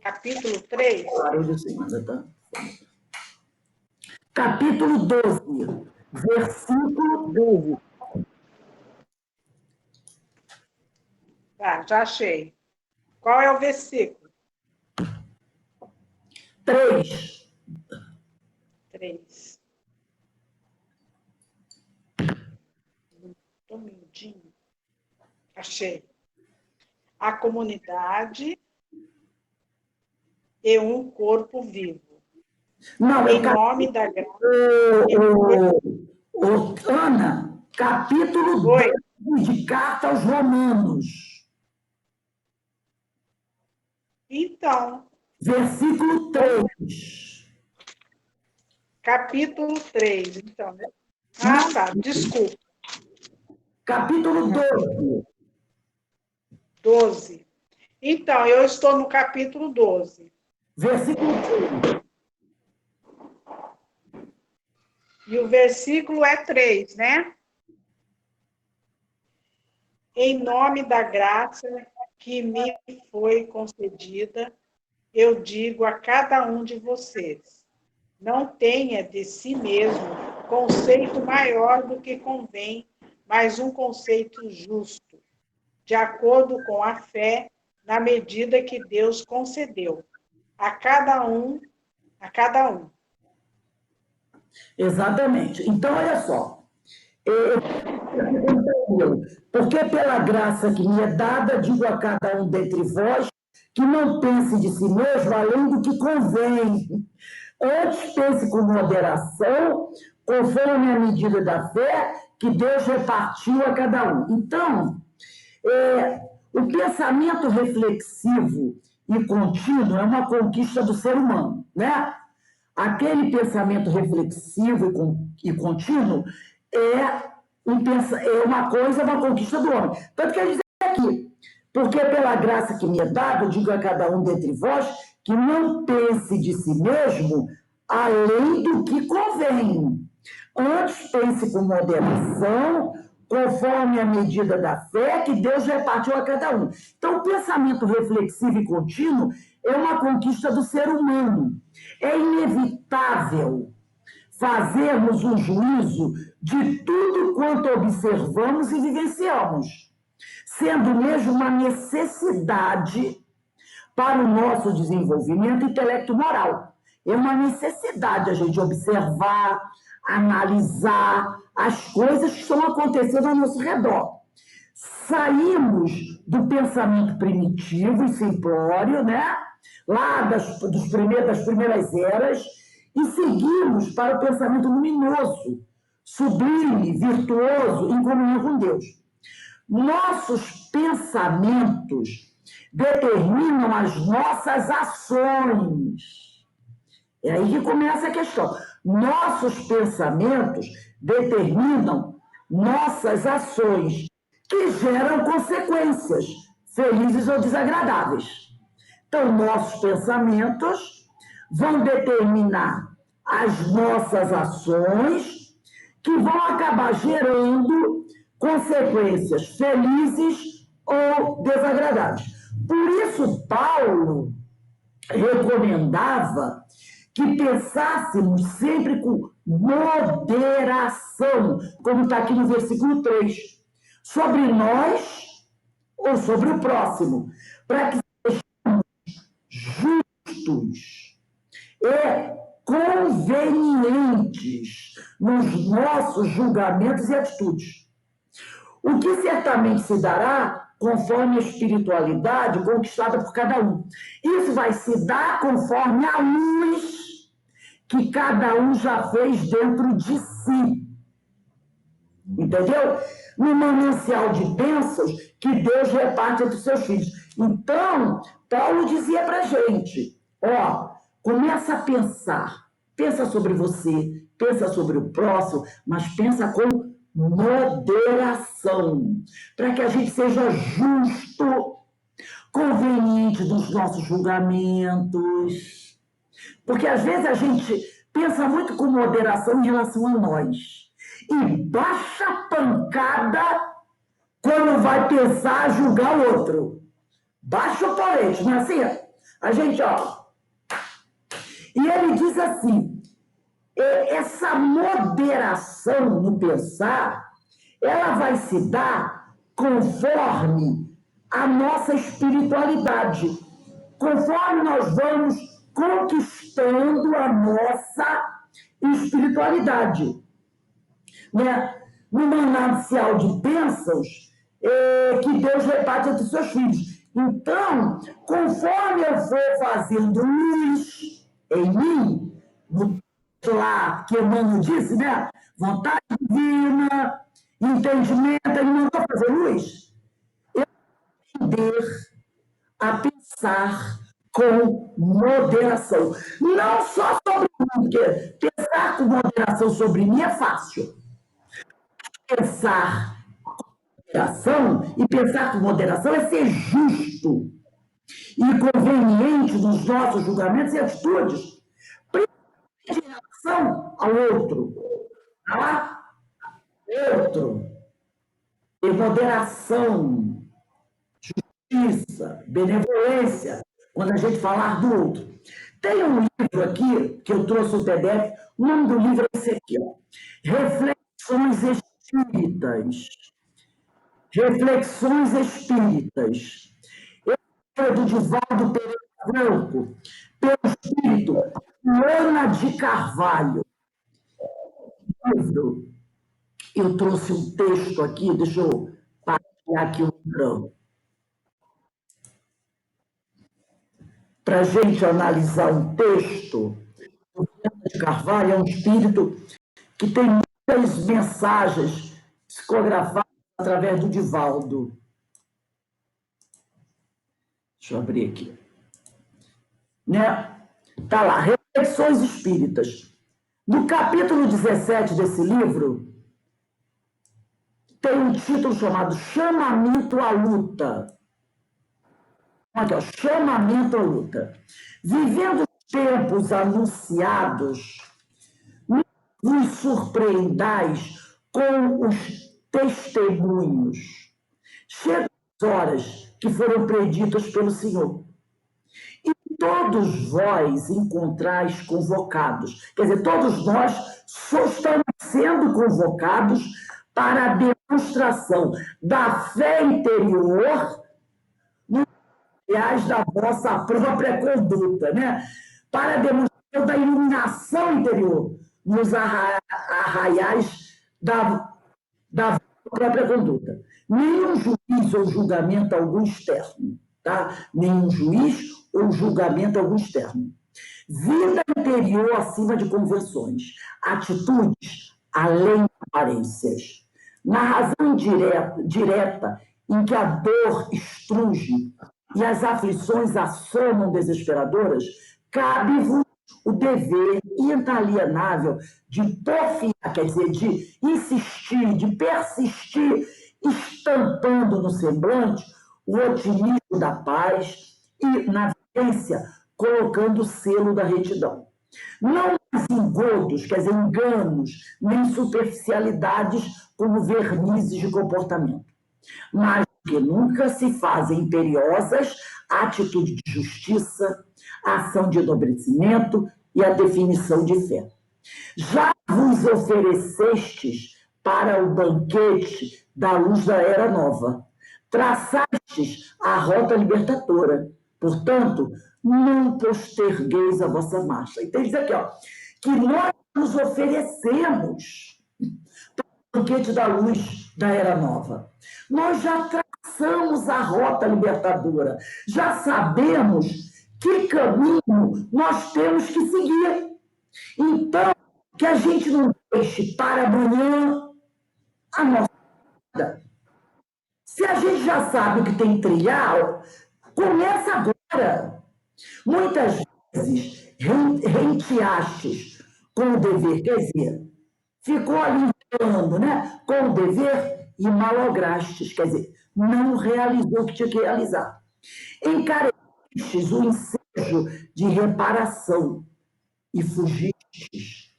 Capítulo 3. Claro, de semana, tá? capítulo 12, versículo 12. Tá, já achei. Qual é o versículo? 3. 3. Um minutinho. Achei. A comunidade e um corpo vivo. Não, em nome da graça. Ana, capítulo 12 de carta aos Romanos. Então. Versículo 3. Capítulo 3, então. Ah, tá, desculpa. Capítulo 12. 12. Então, eu estou no capítulo 12. Versículo 3. E o versículo é 3, né? Em nome da graça que me foi concedida, eu digo a cada um de vocês, não tenha de si mesmo conceito maior do que convém, mas um conceito justo, de acordo com a fé, na medida que Deus concedeu a cada um. Exatamente. Então, olha só. Porque pela graça que me é dada, digo a cada um dentre vós que não pense de si mesmo além do que convém. Antes pense com moderação, conforme a medida da fé que Deus repartiu a cada um. Então, o pensamento reflexivo e contínuo é uma conquista do ser humano, né? Aquele pensamento reflexivo e contínuo é uma coisa, uma conquista do homem. Tanto que ele diz aqui, porque pela graça que me é dada, eu digo a cada um dentre vós, que não pense de si mesmo além do que convém. Antes pense com moderação, conforme a medida da fé que Deus repartiu a cada um. Então, o pensamento reflexivo e contínuo é uma conquista do ser humano. É inevitável fazermos um juízo de tudo quanto observamos e vivenciamos, sendo mesmo uma necessidade para o nosso desenvolvimento intelecto-moral. É uma necessidade a gente observar, analisar as coisas que estão acontecendo ao nosso redor. Saímos do pensamento primitivo e simplório, né? Lá das primeiras eras, e seguimos para o pensamento luminoso, sublime, virtuoso, em comunhão com Deus. Nossos pensamentos determinam as nossas ações. É aí que começa a questão. Nossos pensamentos determinam nossas ações, que geram consequências, felizes ou desagradáveis. Então, nossos pensamentos vão determinar as nossas ações, que vão acabar gerando consequências felizes ou desagradáveis. Por isso, Paulo recomendava que pensássemos sempre com moderação, como está aqui no versículo 3, sobre nós ou sobre o próximo, para que sejamos justos e convenientes nos nossos julgamentos e atitudes. O que certamente se dará conforme a espiritualidade conquistada por cada um. Isso vai se dar conforme a luz que cada um já fez dentro de si. Entendeu? No manancial de bênçãos que Deus reparte entre os seus filhos. Então, Paulo dizia para a gente, começa a pensar. Pensa sobre você, pensa sobre o próximo, mas pensa com moderação, para que a gente seja justo, conveniente nos nossos julgamentos. Porque às vezes a gente pensa muito com moderação em relação a nós. E baixa pancada quando vai pensar julgar o outro. Baixa o porete, não é assim? A gente, E ele diz assim, essa moderação no pensar, ela vai se dar conforme a nossa espiritualidade, conforme nós vamos conquistando a nossa espiritualidade. Né? No manancial de bênçãos que Deus reparte entre seus filhos. Então, conforme eu for fazendo luz em mim, lá que Emmanuel disse, né? Vontade divina, entendimento, ele mandou fazer luz. Eu aprender a pensar com moderação. Não só sobre mim, porque pensar com moderação sobre mim é fácil. Pensar com moderação e pensar com moderação é ser justo e conveniente nos nossos julgamentos e atitudes, principalmente em relação ao outro. Tá? Outro. E moderação, justiça, benevolência, quando a gente falar do outro. Tem um livro aqui, que eu trouxe o PDF, o nome do livro é esse aqui, ó. Reflexões Espíritas. Reflexões Espíritas. É do Divaldo Pereira Franco, pelo espírito Ana de Carvalho. Eu trouxe um texto aqui, deixa eu partilhar aqui um branco. Para a gente analisar um texto, o Ana de Carvalho é um espírito que tem muitas mensagens psicografadas através do Divaldo. Deixa eu abrir aqui. Né? Tá lá, Reflexões Espíritas. No capítulo 17 desse livro, tem um título chamado Chamamento à Luta. Aqui, ó, Chamamento à Luta. Vivendo os tempos anunciados, não vos surpreendais com os testemunhos. Chegam as horas que foram preditas pelo Senhor. E todos vós encontrais convocados. Quer dizer, todos nós só estamos sendo convocados para a demonstração da fé interior nos ideais da vossa própria conduta, né? Para a demonstração da iluminação interior nos arraiais da própria conduta. Nenhum juiz ou julgamento algum externo, tá? Nenhum juiz ou julgamento algum externo. Vida interior acima de convenções. Atitudes além de aparências. Na razão direta em que a dor estruge e as aflições assomam desesperadoras, cabe-vos o dever inalienável de porfiar, quer dizer, de insistir, de persistir, estampando no semblante o otimismo da paz e, na vivência, colocando o selo da retidão. Não mais engodos, quer dizer, enganos, nem superficialidades como vernizes de comportamento, mas que nunca se fazem imperiosas a atitude de justiça, a ação de enobrecimento e a definição de fé. Já vos oferecestes para o banquete da luz da era nova. Traçastes a rota libertadora. Portanto, não postergueis a vossa marcha. Então, diz aqui, ó, que nós nos oferecemos para o banquete da luz da era nova. Nós já traçamos a rota libertadora. Já sabemos que caminho nós temos que seguir. Então, que a gente não deixe para amanhã a nossa vida. Se a gente já sabe que tem que trilhar, começa agora. Muitas vezes, renteastes com o dever, quer dizer, ficou ali falando, né, com o dever e malograstes, quer dizer, não realizou o que tinha que realizar. Encarecestes o ensejo de reparação e fugistes.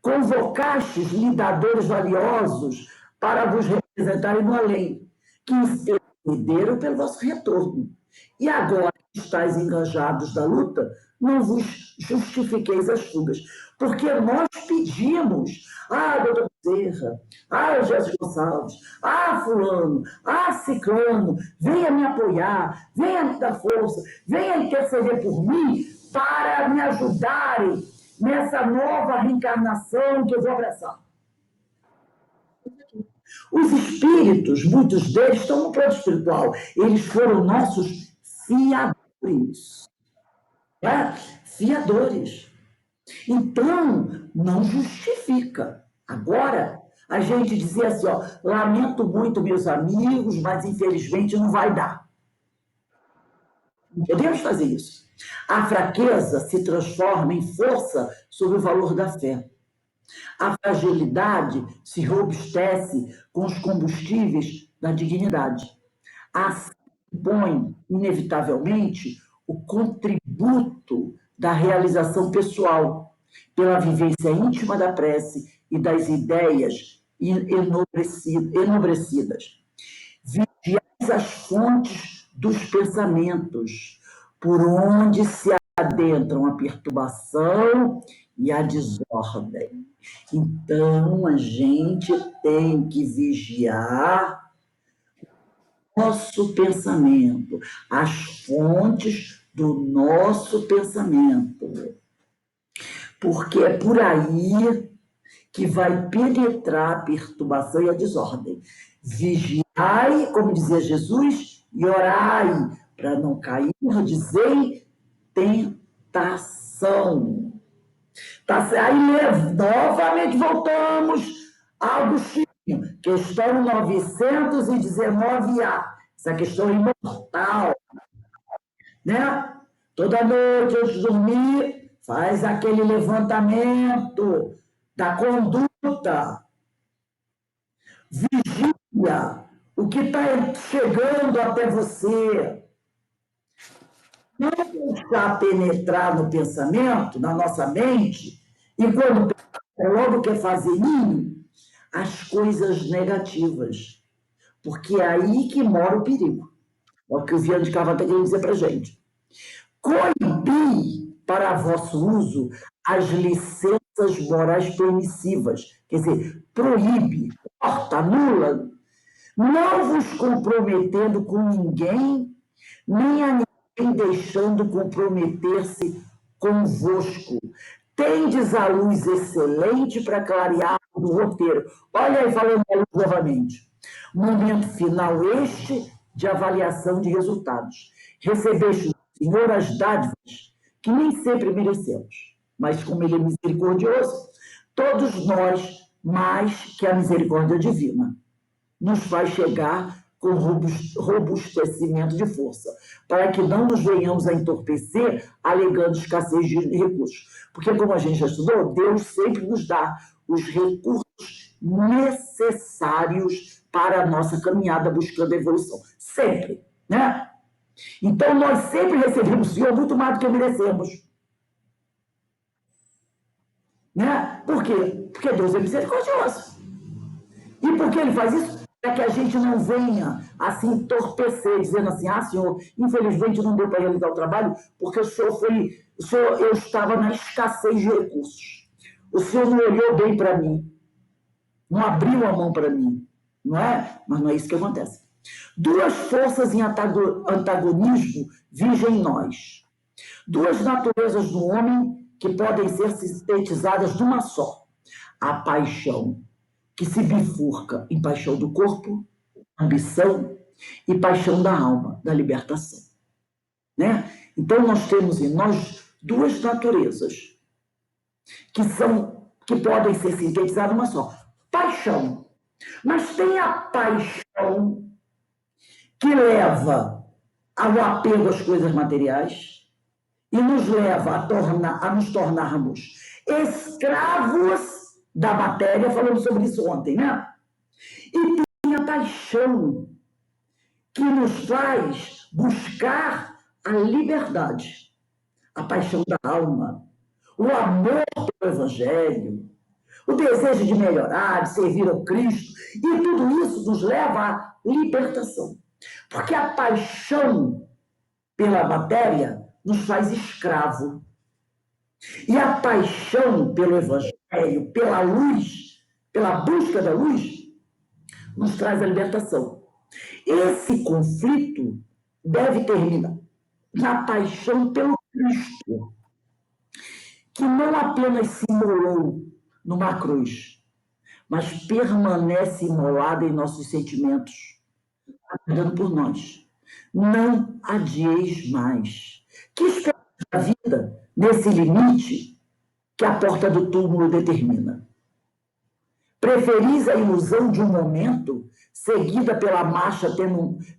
Convocastes lidadores valiosos para vos representarem no além, que intercederam pelo vosso retorno. E agora que estáis engajados da luta, não vos justifiqueis as fugas. Porque nós pedimos, doutor Bezerra, Jesus Gonçalves, fulano, ciclano, venha me apoiar, venha me dar força, venha interceder por mim para me ajudarem nessa nova reencarnação que eu vou abraçar. Os espíritos, muitos deles estão no plano espiritual, eles foram nossos fiadores. Fiadores. Então, não justifica. Agora, a gente dizia assim, lamento muito, meus amigos, mas infelizmente não vai dar. Não podemos fazer isso. A fraqueza se transforma em força sob o valor da fé. A fragilidade se robustece com os combustíveis da dignidade. Assim impõe, inevitavelmente, o contributo da realização pessoal, pela vivência íntima da prece e das ideias enobrecidas. Vigiais as fontes dos pensamentos, por onde se adentram a perturbação e a desordem. Então, a gente tem que vigiar nosso pensamento, as fontes do nosso pensamento. Porque é por aí que vai penetrar a perturbação e a desordem. Vigiai, como dizia Jesus, e orai, para não cair, dizei, tentação. Aí novamente voltamos ao Agostinho, questão 919A, essa questão imortal, né? Toda noite, antes de dormir, faz aquele levantamento da conduta, vigia o que está chegando até você. Não deixar penetrar no pensamento, na nossa mente, e quando logo quer fazer ninho, as coisas negativas. Porque é aí que mora o perigo. É o que o Viana de Carvalho está querendo dizer para a gente. Coibir para vosso uso as licenças morais permissivas. Quer dizer, proíbe, corta, anula, não vos comprometendo com ninguém, nem a ninguém deixando comprometer-se convosco. Tendes a luz excelente para clarear o roteiro. Olha aí, falando da luz novamente. Momento final este de avaliação de resultados. Recebeste do Senhor as dádivas que nem sempre merecemos, mas como Ele é misericordioso, todos nós, mais que a misericórdia divina, nos faz chegar com robustecimento de força, para que não nos venhamos a entorpecer alegando escassez de recursos. Porque, como a gente já estudou, Deus sempre nos dá os recursos necessários para a nossa caminhada buscando a evolução. Sempre, né? Então, nós sempre recebemos do Senhor muito mais do que merecemos. Né? Por quê? Porque Deus é misericordioso. E por que Ele faz isso? Para que a gente não venha assim entorpecer, dizendo assim, Senhor, infelizmente não deu para realizar o trabalho, porque eu estava na escassez de recursos. O Senhor não olhou bem para mim, não abriu a mão para mim, não é? Mas não é isso que acontece. Duas forças em antagonismo vigem em nós. Duas naturezas do homem que podem ser sintetizadas numa só. A paixão, que se bifurca em paixão do corpo, ambição, e paixão da alma, da libertação. Né? Então, nós temos em nós duas naturezas que podem ser sintetizadas numa só. Paixão. Mas tem a paixão que leva ao apego às coisas materiais e nos leva a nos tornarmos escravos da matéria, falamos sobre isso ontem, né? E tem a paixão que nos faz buscar a liberdade, a paixão da alma, o amor pelo Evangelho, o desejo de melhorar, de servir ao Cristo, e tudo isso nos leva à libertação. Porque a paixão pela matéria nos faz escravo. E a paixão pelo Evangelho, pela luz, pela busca da luz, nos traz a libertação. Esse conflito deve terminar na paixão pelo Cristo, que não apenas se imolou numa cruz, mas permanece imolado em nossos sentimentos, aguardando por nós. Não adieis mais. Que esperança da vida nesse limite que a porta do túmulo determina? Preferis a ilusão de um momento, seguida pela marcha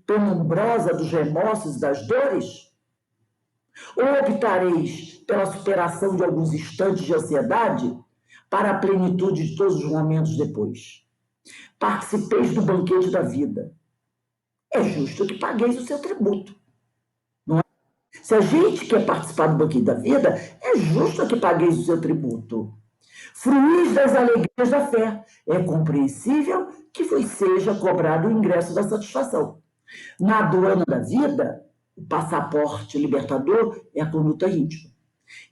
penumbrosa dos remorsos e das dores? Ou optareis pela superação de alguns instantes de ansiedade para a plenitude de todos os momentos depois? Participeis do banquete da vida. É justo que pagueis o seu tributo. Não é? Se a gente quer participar do banquete da vida, é justo que pagueis o seu tributo. Fruís das alegrias da fé. É compreensível que vos seja cobrado o ingresso da satisfação. Na aduana da vida, o passaporte libertador é a conduta íntima.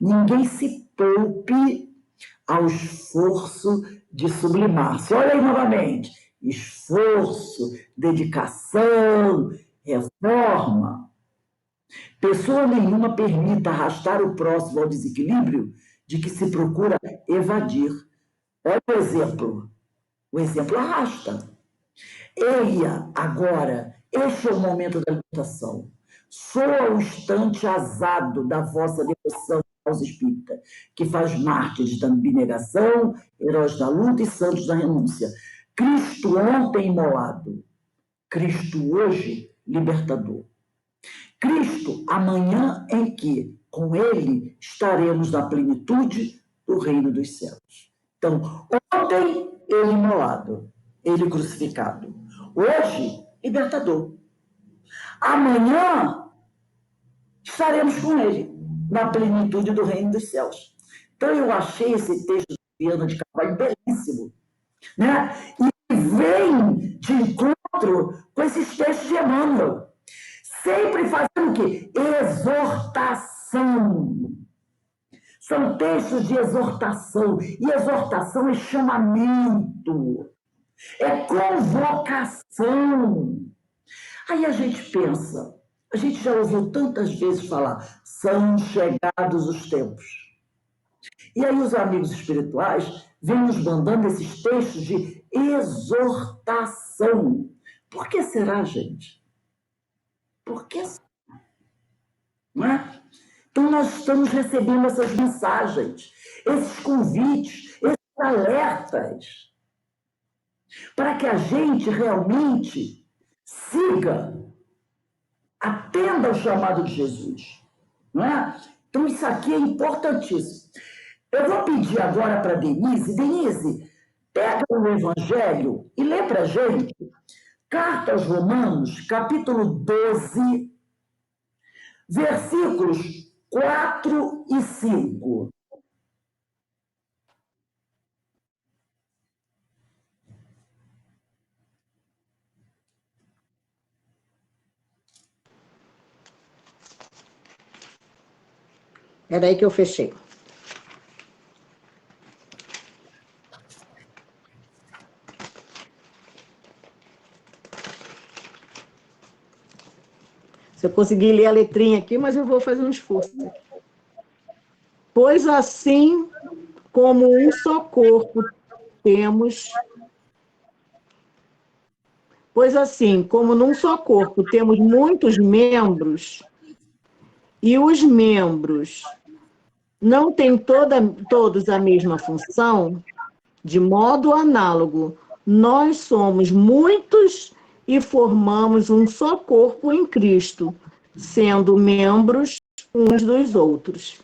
Ninguém se poupe ao esforço de sublimar-se. Olha aí novamente. Esforço, dedicação, reforma. Pessoa nenhuma permita arrastar o próximo ao desequilíbrio de que se procura evadir. Olha o exemplo. O exemplo arrasta. Eia, agora, este é o momento da libertação. Soa o instante azado da vossa devoção aos espírita, que faz mártires da abnegação, heróis da luta e santos da renúncia. Cristo ontem imolado, Cristo hoje libertador. Cristo amanhã em que, com ele, estaremos na plenitude do reino dos céus. Então, ontem ele imolado, ele crucificado. Hoje, libertador. Amanhã, estaremos com ele, na plenitude do reino dos céus. Então, eu achei esse texto de Viana de Carvalho belíssimo, né? E vem de encontro com esses textos de Emmanuel, sempre fazendo o quê? Exortação. São textos de exortação, e exortação é chamamento, é convocação. Aí a gente pensa, a gente já ouviu tantas vezes falar, são chegados os tempos. E aí os amigos espirituais vêm nos mandando esses textos de exortação. Por que será, gente? Por que será? Não é? Então nós estamos recebendo essas mensagens, esses convites, esses alertas, para que a gente realmente siga, atenda ao chamado de Jesus. Não é? Então, isso aqui é importantíssimo. Eu vou pedir agora para Denise. Denise, pega o Evangelho e lê para a gente Carta aos Romanos, capítulo 12, versículos 4 e 5. Era aí que eu fechei. Se eu conseguir ler a letrinha aqui, mas eu vou fazer um esforço. Pois assim como um só corpo temos... Pois assim como num só corpo temos muitos membros, e os membros não têm todos a mesma função, de modo análogo, nós somos muitos e formamos um só corpo em Cristo, sendo membros uns dos outros.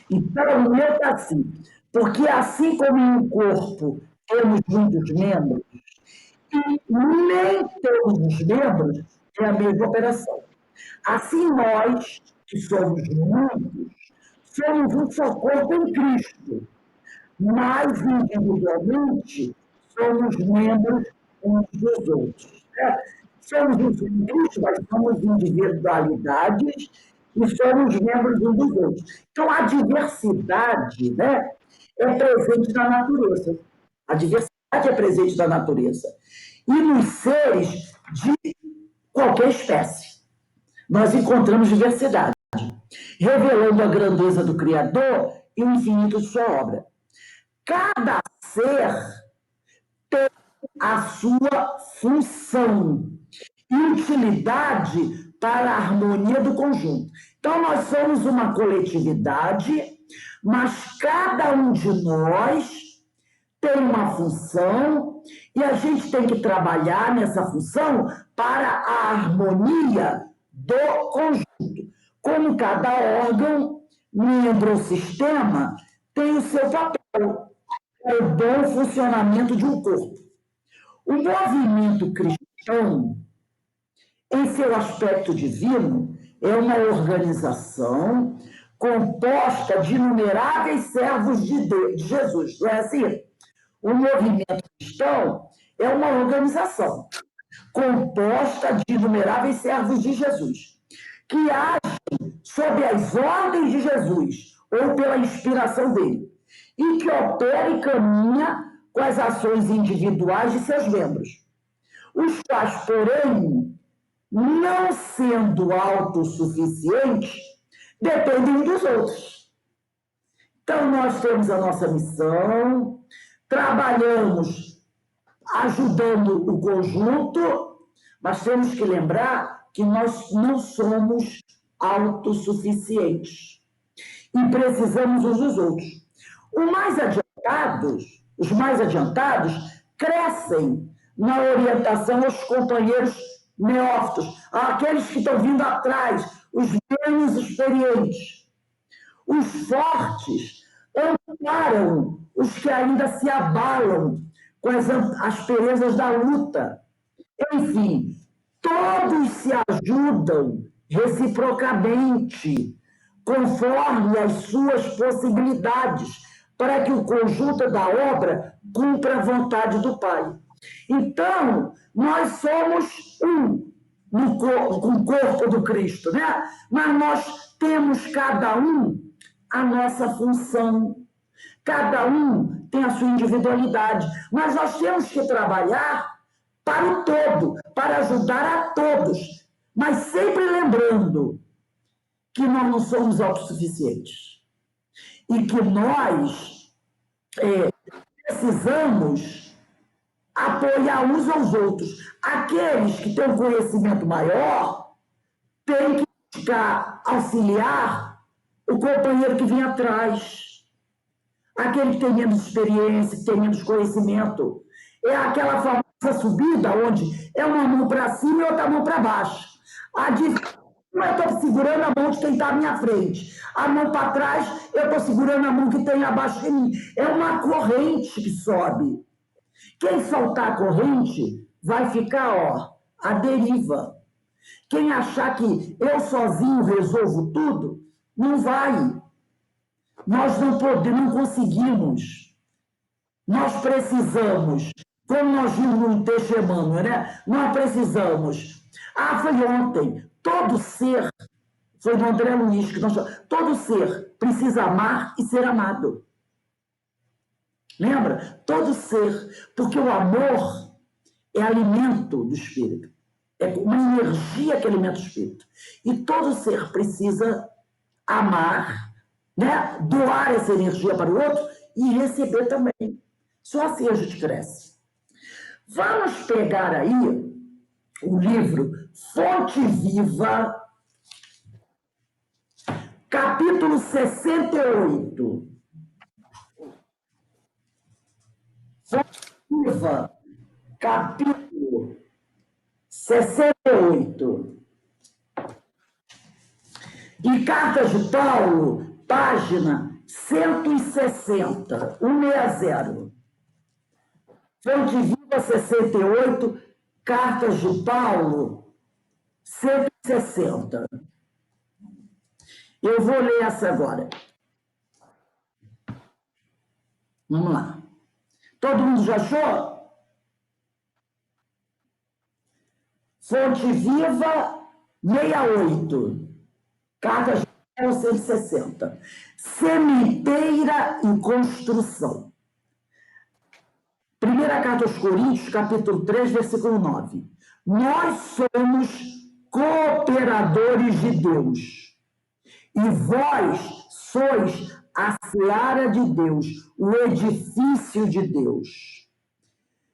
Então, o meu está assim, porque assim como em um corpo temos muitos membros, e nem todos os membros têm a mesma operação. Assim, nós, que somos muitos, somos um só corpo em Cristo, mas individualmente somos membros uns dos outros. Né? Somos um só em Cristo, mas somos individualidades e somos membros uns dos outros. Então, a diversidade, né, é presente na natureza. A diversidade é presente na natureza. E nos seres de qualquer espécie. Nós encontramos diversidade, revelando a grandeza do Criador e o infinito de sua obra. Cada ser tem a sua função e utilidade para a harmonia do conjunto. Então, nós somos uma coletividade, mas cada um de nós tem uma função e a gente tem que trabalhar nessa função para a harmonia do conjunto. Como cada órgão, membro ou sistema tem o seu papel, é o bom funcionamento de um corpo. O movimento cristão, em seu aspecto divino, é uma organização composta de inumeráveis servos de Jesus, não é assim? O movimento cristão é uma organização composta de inumeráveis servos de Jesus, que agem sob as ordens de Jesus ou pela inspiração dele, e que opera e caminha com as ações individuais de seus membros, os quais, porém, não sendo autossuficientes, dependem uns dos outros. Então, nós temos a nossa missão, trabalhamos ajudando o conjunto, mas temos que lembrar que nós não somos autossuficientes e precisamos uns dos outros. Os mais adiantados crescem na orientação aos companheiros neófitos, aqueles que estão vindo atrás, os menos experientes. Os fortes amparam os que ainda se abalam com as asperezas da luta. Enfim, todos se ajudam reciprocamente, conforme as suas possibilidades, para que o conjunto da obra cumpra a vontade do Pai. Então, nós somos um no corpo do Cristo, né? Mas nós temos cada um a nossa função. Cada um tem a sua individualidade, mas nós temos que trabalhar para o todo, para ajudar a todos, mas sempre lembrando que nós não somos autossuficientes e que nós precisamos apoiar uns aos outros. Aqueles que têm um conhecimento maior têm que buscar auxiliar o companheiro que vem atrás. Aquele que tem menos experiência, que tem menos conhecimento. É aquela famosa subida onde é uma mão para cima e outra mão para baixo. Eu estou segurando a mão de quem está à minha frente. A mão para trás, eu estou segurando a mão que tem abaixo de mim. É uma corrente que sobe. Quem soltar a corrente vai ficar, à deriva. Quem achar que eu sozinho resolvo tudo, não vai. Nós não podemos, não conseguimos. Nós precisamos, como nós vimos no texto Emmanuel, né? Nós precisamos. Foi ontem. Todo ser, foi do André Luiz, que nós falamos, todo ser precisa amar e ser amado. Lembra? Todo ser, porque o amor é alimento do espírito. É uma energia que alimenta o espírito. E todo ser precisa amar, né? Doar essa energia para o outro e receber também. Só assim a gente cresce. Vamos pegar aí o livro Fonte Viva, capítulo 68. Fonte Viva, capítulo 68. E Cartas de Paulo, página 160, 160. Fonte Viva 68, Cartas de Paulo 160. Eu vou ler essa agora. Vamos lá. Todo mundo já achou? Fonte Viva 68. Carta de 160. Sementeira e construção. Primeira carta aos Coríntios, capítulo 3, versículo 9. Nós somos cooperadores de Deus, e vós sois a seara de Deus, o edifício de Deus.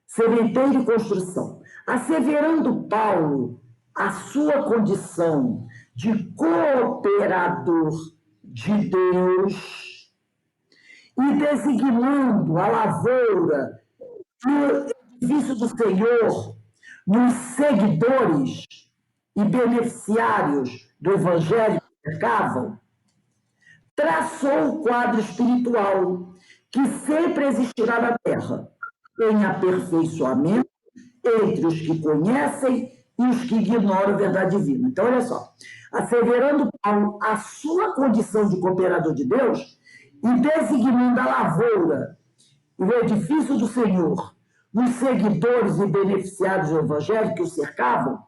Sementeira e construção. Asseverando Paulo a sua condição de cooperador de Deus e designando a lavoura do edifício do Senhor nos seguidores e beneficiários do evangelho que cercavam, traçou o quadro espiritual que sempre existirá na terra, em aperfeiçoamento entre os que conhecem e os que ignoram a verdade divina. Então, olha só, asseverando Paulo a sua condição de cooperador de Deus e designando a lavoura e o edifício do Senhor nos seguidores e beneficiados do evangelho que o cercavam,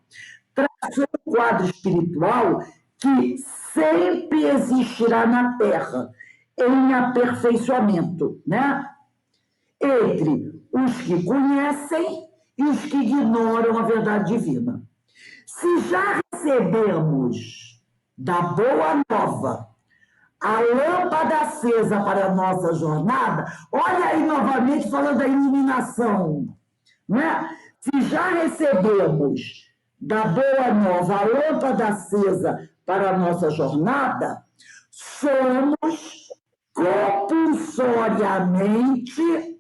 traçou um quadro espiritual que sempre existirá na terra, em aperfeiçoamento, né? Entre os que conhecem e os que ignoram a verdade divina. Se já recebemos da boa nova a lâmpada acesa para a nossa jornada, olha aí novamente falando da iluminação, né? Se já recebemos da boa nova a lâmpada acesa para a nossa jornada, somos compulsoriamente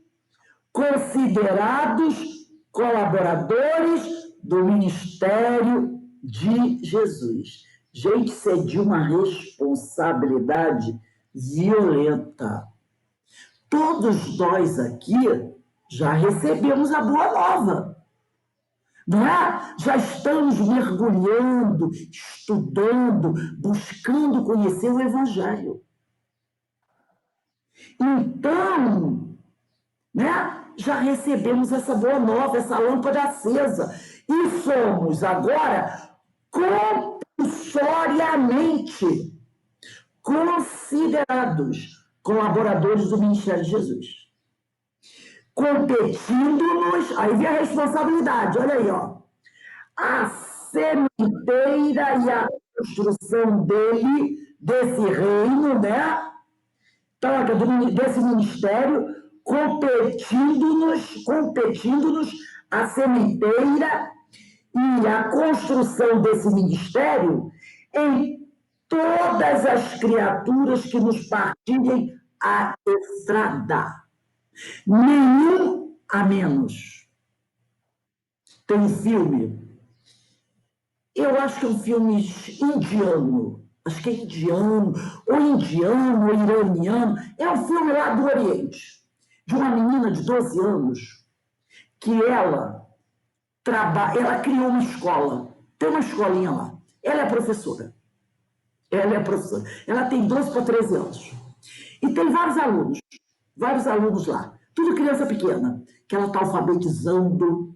considerados colaboradores do ministério de Jesus. Gente, isso é de uma responsabilidade violenta. Todos nós aqui já recebemos a boa nova. Não é? Já estamos mergulhando, estudando, buscando conhecer o Evangelho. Então, né, já recebemos essa boa nova, essa lâmpada acesa. E somos agora compulsoriamente considerados colaboradores do ministério de Jesus. Competindo-nos, aí vem a responsabilidade, olha aí, ó. A sementeira e a construção desse reino, né? Então, desse ministério, competindo-nos a sementeira e a construção desse ministério em todas as criaturas que nos partilhem a estrada. Nenhum a menos. Tem um filme, eu acho que é um filme indiano, acho que é indiano, ou iraniano, é um filme lá do Oriente, de uma menina de 12 anos, que ela criou uma escola, tem uma escolinha lá, ela é professora, ela tem 12 para 13 anos, e tem vários alunos lá, tudo criança pequena, que ela está alfabetizando.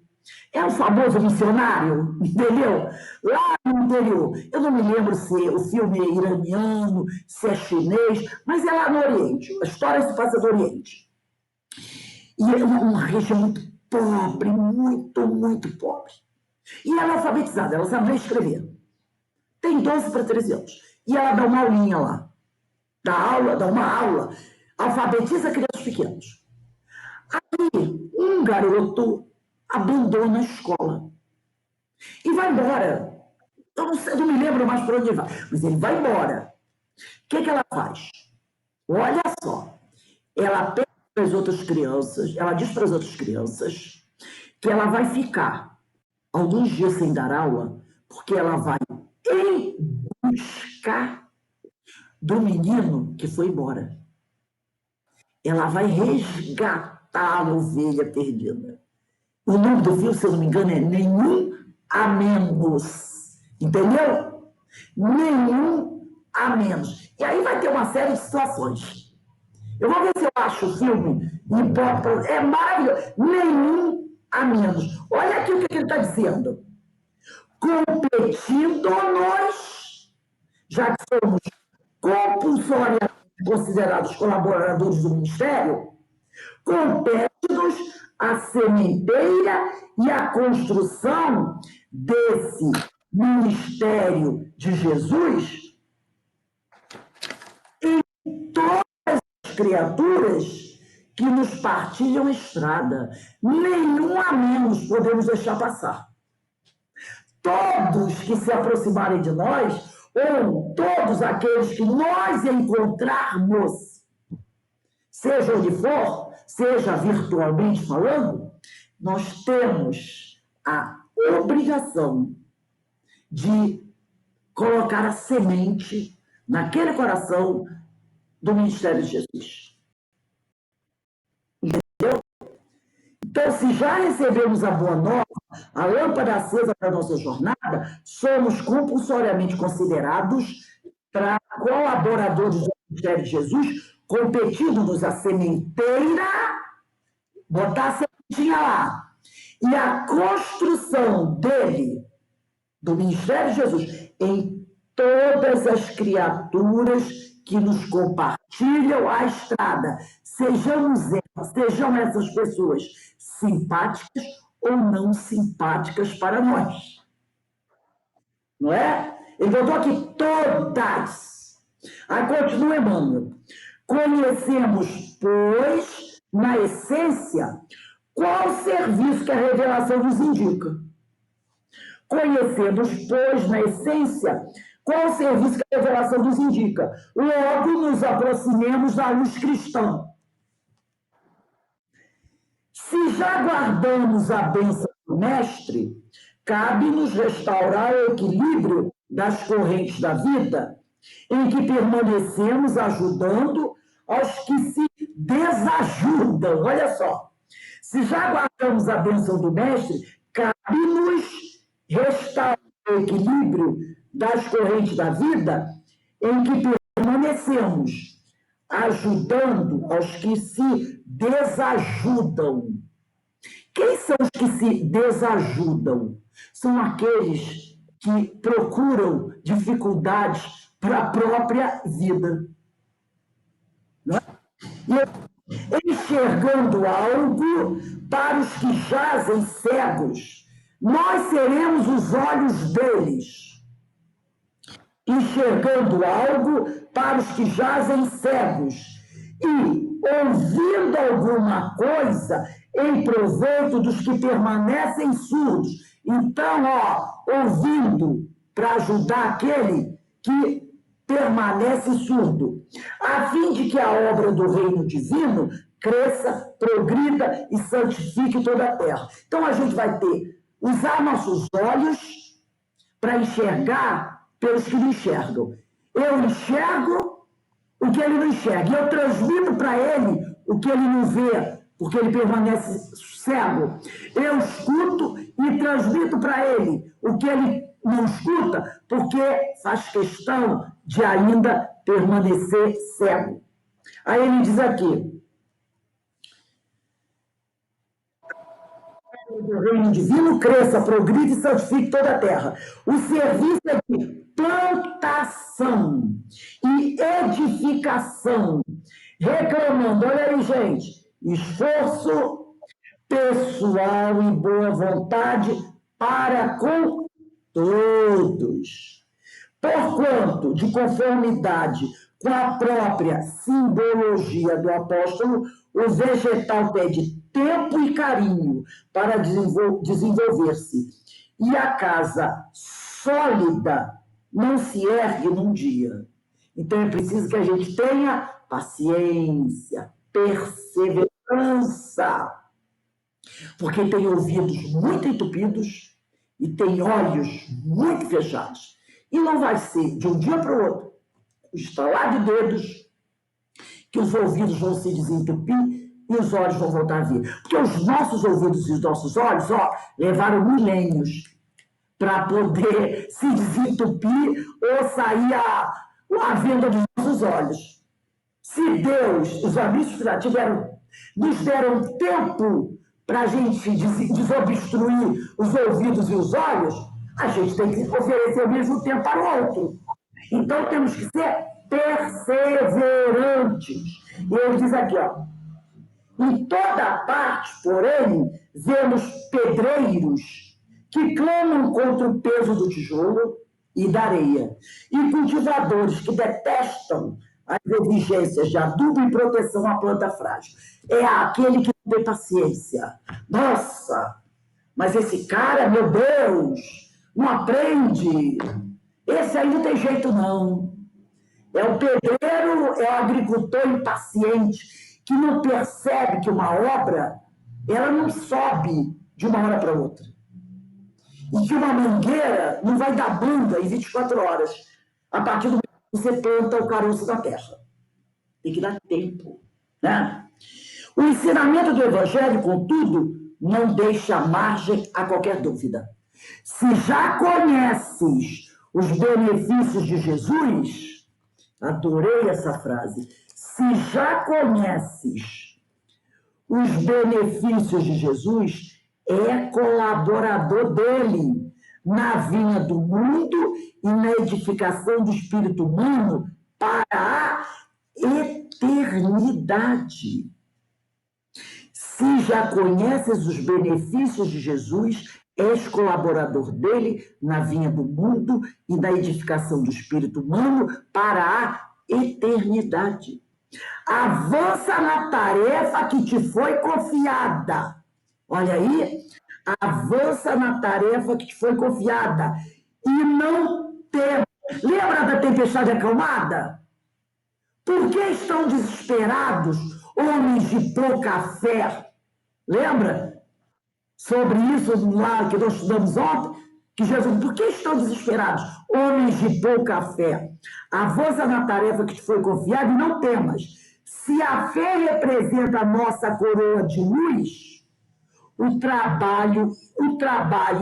É o famoso missionário, entendeu? Lá no interior. Eu não me lembro se o filme é iraniano, se é chinês, mas é lá no Oriente. A história se passa do Oriente. E é uma região muito pobre, muito pobre. E ela é alfabetizada, ela sabe ler e escrever. Tem 12 para 13 anos. E ela dá uma aulinha lá. Dá uma aula. Alfabetiza crianças pequenas. Aí, um garoto abandona a escola e vai embora. Eu não me lembro mais por onde ele vai, mas ele vai embora. O que ela faz? Olha só, ela pega as outras crianças, ela diz para as outras crianças que ela vai ficar alguns dias sem dar aula, porque ela vai em busca do menino que foi embora. Ela vai resgatar a ovelha perdida. O nome do filme, se eu não me engano, é Nenhum a Menos. Entendeu? Nenhum a menos. E aí vai ter uma série de situações. Eu vou ver se eu acho o filme. É maravilhoso. Nenhum a menos. Olha aqui o que ele está dizendo. Competindo-nos. já que somos compulsoriamente considerados colaboradores do ministério, compete-nos a sementeira e a construção desse ministério de Jesus em todas as criaturas que nos partilham estrada. Nenhum a menos podemos deixar passar. Todos que se aproximarem de nós, ou todos aqueles que nós encontrarmos, seja onde for, seja virtualmente falando, nós temos a obrigação de colocar a semente naquele coração do ministério de Jesus. Entendeu? Então, se já recebemos a boa nova, a lâmpada acesa para a nossa jornada, somos compulsoriamente considerados para colaboradores do ministério de Jesus, competindo-nos a sementeira, botar a sementinha lá, e a construção dele, do ministério de Jesus, em todas as criaturas que nos compartilham a estrada, sejam essas pessoas simpáticas ou não simpáticas para nós. Não é? Ele botou aqui todas. Aí continua Emmanuel. Conhecemos, pois, na essência, qual serviço que a revelação nos indica. Conhecemos, pois, na essência, qual o serviço que a revelação nos indica. Logo nos aproximemos da luz cristã. Se já guardamos a bênção do Mestre, cabe-nos restaurar o equilíbrio das correntes da vida, em que permanecemos ajudando aos que se desajudam. Olha só. Se já guardamos a bênção do Mestre, cabe-nos restaurar o equilíbrio das correntes da vida, em que permanecemos ajudando aos que se desajudam. Quem são os que se desajudam? São aqueles que procuram dificuldades para a própria vida. Não é? E enxergando algo para os que jazem cegos, nós seremos os olhos deles. Enxergando algo para os que jazem cegos e ouvindo alguma coisa em proveito dos que permanecem surdos. Então, ouvindo para ajudar aquele que permanece surdo, a fim de que a obra do reino divino cresça, progrida e santifique toda a terra. Então, a gente vai usar nossos olhos para enxergar pelos que não enxergam. Eu enxergo o que ele não enxerga. E eu transmito para ele o que ele não vê, porque ele permanece cego. Eu escuto e transmito para ele o que ele não escuta, porque faz questão de ainda permanecer cego. Aí ele diz aqui: o reino divino cresça, progride e santifique toda a terra. O serviço é de plantação e edificação, reclamando, olha aí, gente, esforço pessoal e boa vontade para com todos. Porquanto, de conformidade com a própria simbologia do apóstolo, o vegetal pede tempo e carinho para desenvolver-se. E a casa sólida não se ergue num dia. Então é preciso que a gente tenha paciência, perseverança, porque tem ouvidos muito entupidos e tem olhos muito fechados. E não vai ser de um dia para o outro, estalar de dedos, que os ouvidos vão se desentupir e os olhos vão voltar a ver. Porque os nossos ouvidos e os nossos olhos, levaram milênios para poder se desentupir ou sair a venda dos nossos olhos. Se Deus, os amigos nos deram tempo para a gente desobstruir os ouvidos e os olhos, a gente tem que oferecer o mesmo tempo para o outro. Então, temos que ser perseverantes. E ele diz aqui, ó, em toda parte, porém, vemos pedreiros que clamam contra o peso do tijolo e da areia, e cultivadores que detestam as exigências de adubo e proteção à planta frágil. É aquele que não tem paciência. Nossa, mas esse cara, meu Deus, não aprende. Esse aí não tem jeito, não. É o pedreiro, é o agricultor impaciente, que não percebe que uma obra, ela não sobe de uma hora para outra. E que uma mangueira não vai dar banda em 24 horas, a partir do momento que você planta o caroço da terra. Tem que dar tempo, né? O ensinamento do Evangelho, contudo, não deixa margem a qualquer dúvida. Se já conheces os benefícios de Jesus, adorei essa frase, se já conheces os benefícios de Jesus, é colaborador dele na vinha do mundo e na edificação do espírito humano para a eternidade. Se já conheces os benefícios de Jesus, és colaborador dele na vinha do mundo e na edificação do espírito humano para a eternidade. Avança na tarefa que te foi confiada. Olha aí, avança na tarefa que te foi confiada e não temas. Lembra da tempestade acalmada? Por que estão desesperados homens de pouca fé? Lembra? Sobre isso lá que nós estudamos ontem, que Jesus, por que estão desesperados? Homens de pouca fé. Avança na tarefa que te foi confiada e não temas. Se a fé representa a nossa coroa de luz, o trabalho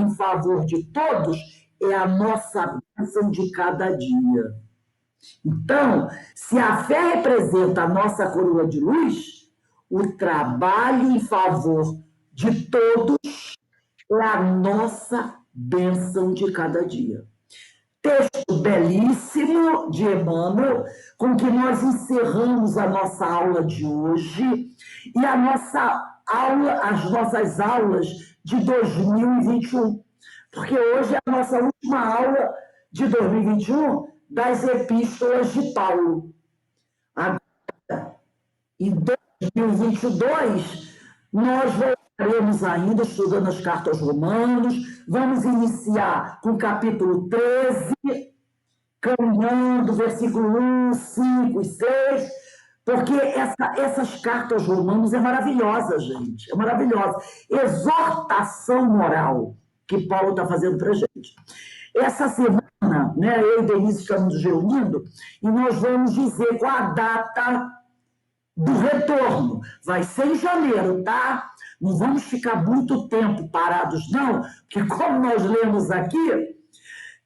em favor de todos é a nossa bênção de cada dia. Então, se a fé representa a nossa coroa de luz, o trabalho em favor de todos é a nossa bênção de cada dia. Texto belíssimo de Emmanuel, com que nós encerramos a nossa aula de hoje e as nossas aulas de 2021. Porque hoje é a nossa última aula de 2021 das epístolas de Paulo. Agora, em 2022, nós voltaremos ainda estudando as cartas aos Romanos, vamos iniciar com o capítulo 13, caminhando, versículo 1, 5 e 6, porque essas cartas aos Romanos é maravilhosa, gente, é maravilhosa. Exortação moral que Paulo está fazendo para a gente. Essa semana, né, eu e Denise estamos nos reunindo e nós vamos dizer qual a data do retorno. Vai ser em janeiro, tá? Não vamos ficar muito tempo parados, não, porque como nós lemos aqui,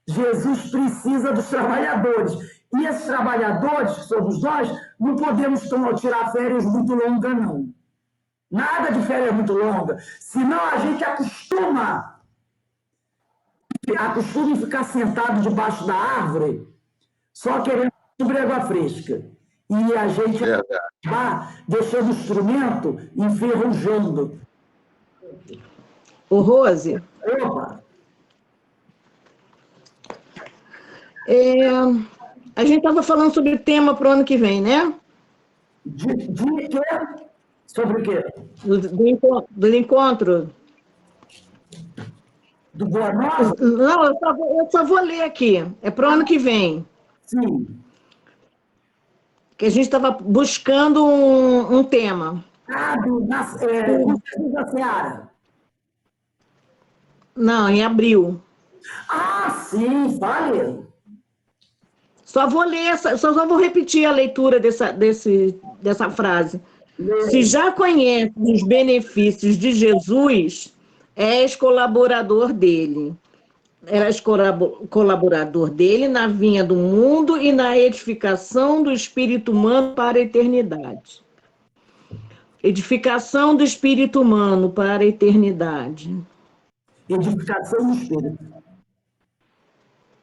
Jesus precisa dos trabalhadores. E esses trabalhadores, que somos nós, não podemos tirar férias muito longas, não. Nada de férias muito longa. Senão a gente acostuma em ficar sentado debaixo da árvore, só querendo sobre água fresca. E a gente vai deixando o instrumento enferrujando. Ô, Rose. Opa! A gente estava falando sobre o tema para o ano que vem, né? De quê? Sobre o quê? Do encontro. Do Boa Nova? Não, eu só vou ler aqui. É para o ano que vem. Sim. Que a gente estava buscando um tema. Da Seara. Não, em abril. Ah, sim, fale. Só vou ler, só vou repetir a leitura dessa frase. Se já conhece os benefícios de Jesus, és colaborador dele. Eras colaborador dele na vinha do mundo e na edificação do espírito humano para a eternidade. Edificação do espírito humano para a eternidade. Edificação do espírito.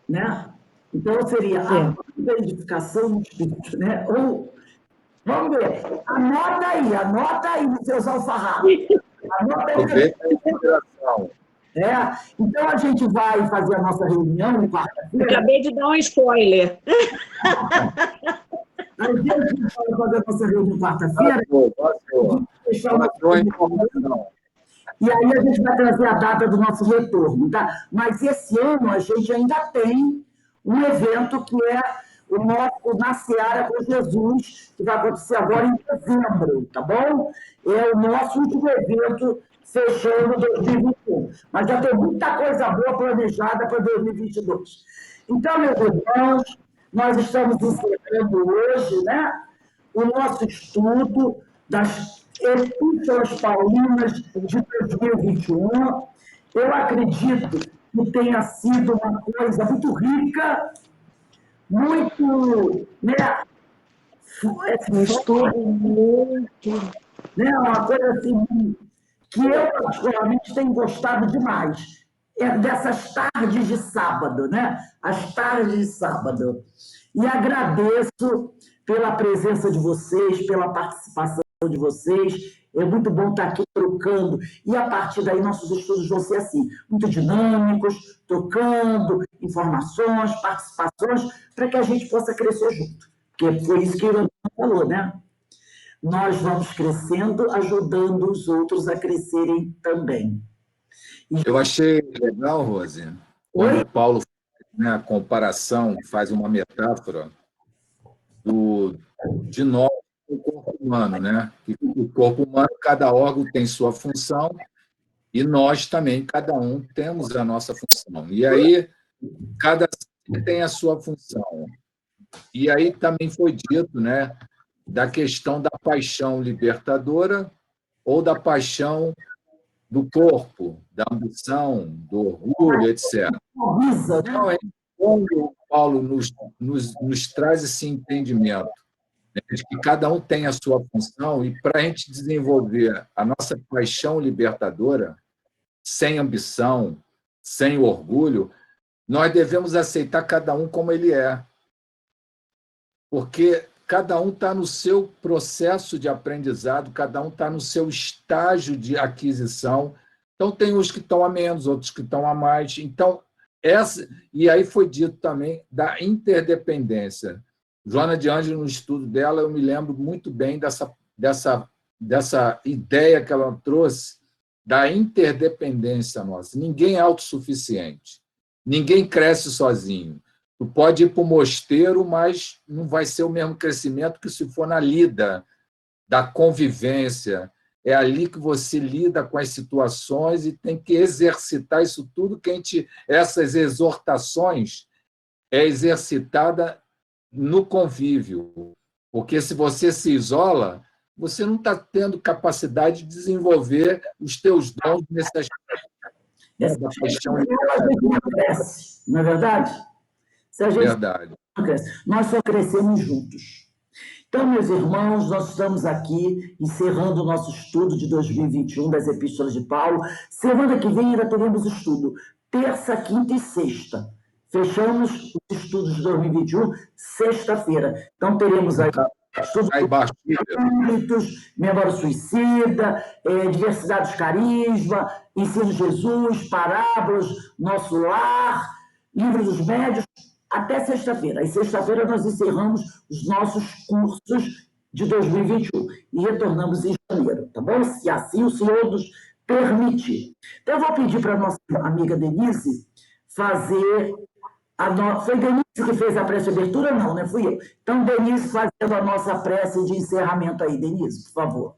Né? Então, seria a edificação no Espírito, né? Ou, vamos ver, anota aí nos seus alfarrábios. Anota aí. Então, a gente vai fazer a nossa reunião em quarta-feira. Acabei de dar um spoiler. A gente vai fazer a nossa reunião quarta-feira. E aí a gente vai trazer a data do nosso retorno, tá? Mas esse ano a gente ainda tem um evento que é o nosso Na Seara com Jesus, que vai acontecer agora em dezembro, tá bom? É o nosso último evento fechando 2021. Mas já tem muita coisa boa planejada para 2022. Então, meus irmãos, nós estamos encerrando hoje, né, o nosso estudo das Epístolas Paulinas de 2021. Eu acredito que tenha sido uma coisa muito rica, muito, né, Um estudo muito... né, uma coisa assim, que eu, particularmente, tenho gostado demais. É dessas tardes de sábado, né? As tardes de sábado. E agradeço pela presença de vocês, pela participação de vocês. É muito bom estar aqui trocando. E a partir daí, nossos estudos vão ser assim, muito dinâmicos, trocando informações, participações, para que a gente possa crescer junto. Porque foi isso que o Irã falou, né? Nós vamos crescendo, ajudando os outros a crescerem também. Eu achei legal, Rose, quando o Paulo faz, né, a comparação, faz uma metáfora de nós com o corpo humano, né? Que o corpo humano, cada órgão tem sua função e nós também, cada um, temos a nossa função. E aí, cada ser tem a sua função. E aí também foi dito, né, da questão da paixão libertadora ou da paixão do corpo, da ambição, do orgulho, etc. Então, quando o Paulo nos traz esse entendimento, né, de que cada um tem a sua função, e para a gente desenvolver a nossa paixão libertadora, sem ambição, sem orgulho, nós devemos aceitar cada um como ele é. Porque cada um está no seu processo de aprendizado, cada um está no seu estágio de aquisição. Então, tem uns que estão a menos, outros que estão a mais. Então, e aí foi dito também da interdependência. Joana de Ângelo, no estudo dela, eu me lembro muito bem dessa ideia que ela trouxe da interdependência nossa. Ninguém é autossuficiente, ninguém cresce sozinho. Tu pode ir para o mosteiro, mas não vai ser o mesmo crescimento que se for na lida da convivência. É ali que você lida com as situações e tem que exercitar isso tudo essas exortações é exercitada no convívio. Porque se você se isola, você não está tendo capacidade de desenvolver os teus dons nesse aspecto da paixão. Não é verdade? Se a gente Verdade. não cresce, nós só crescemos juntos. Então, meus irmãos, nós estamos aqui encerrando o nosso estudo de 2021 das Epístolas de Paulo. Semana que vem ainda teremos estudo, terça, quinta e sexta. Fechamos os estudos de 2021, sexta-feira. Então, teremos aí estudo espíritos, memória suicida, diversidade dos carisma, ensino de Jesus, parábolas, nosso lar, livro dos médios, até sexta-feira. Aí, sexta-feira, nós encerramos os nossos cursos de 2021 e retornamos em janeiro, tá bom? Se assim o Senhor nos permitir. Então, eu vou pedir para a nossa amiga Denise fazer... Foi Denise que fez a prece de abertura? Não, né? Fui eu. Então, Denise fazendo a nossa prece de encerramento aí. Denise, por favor.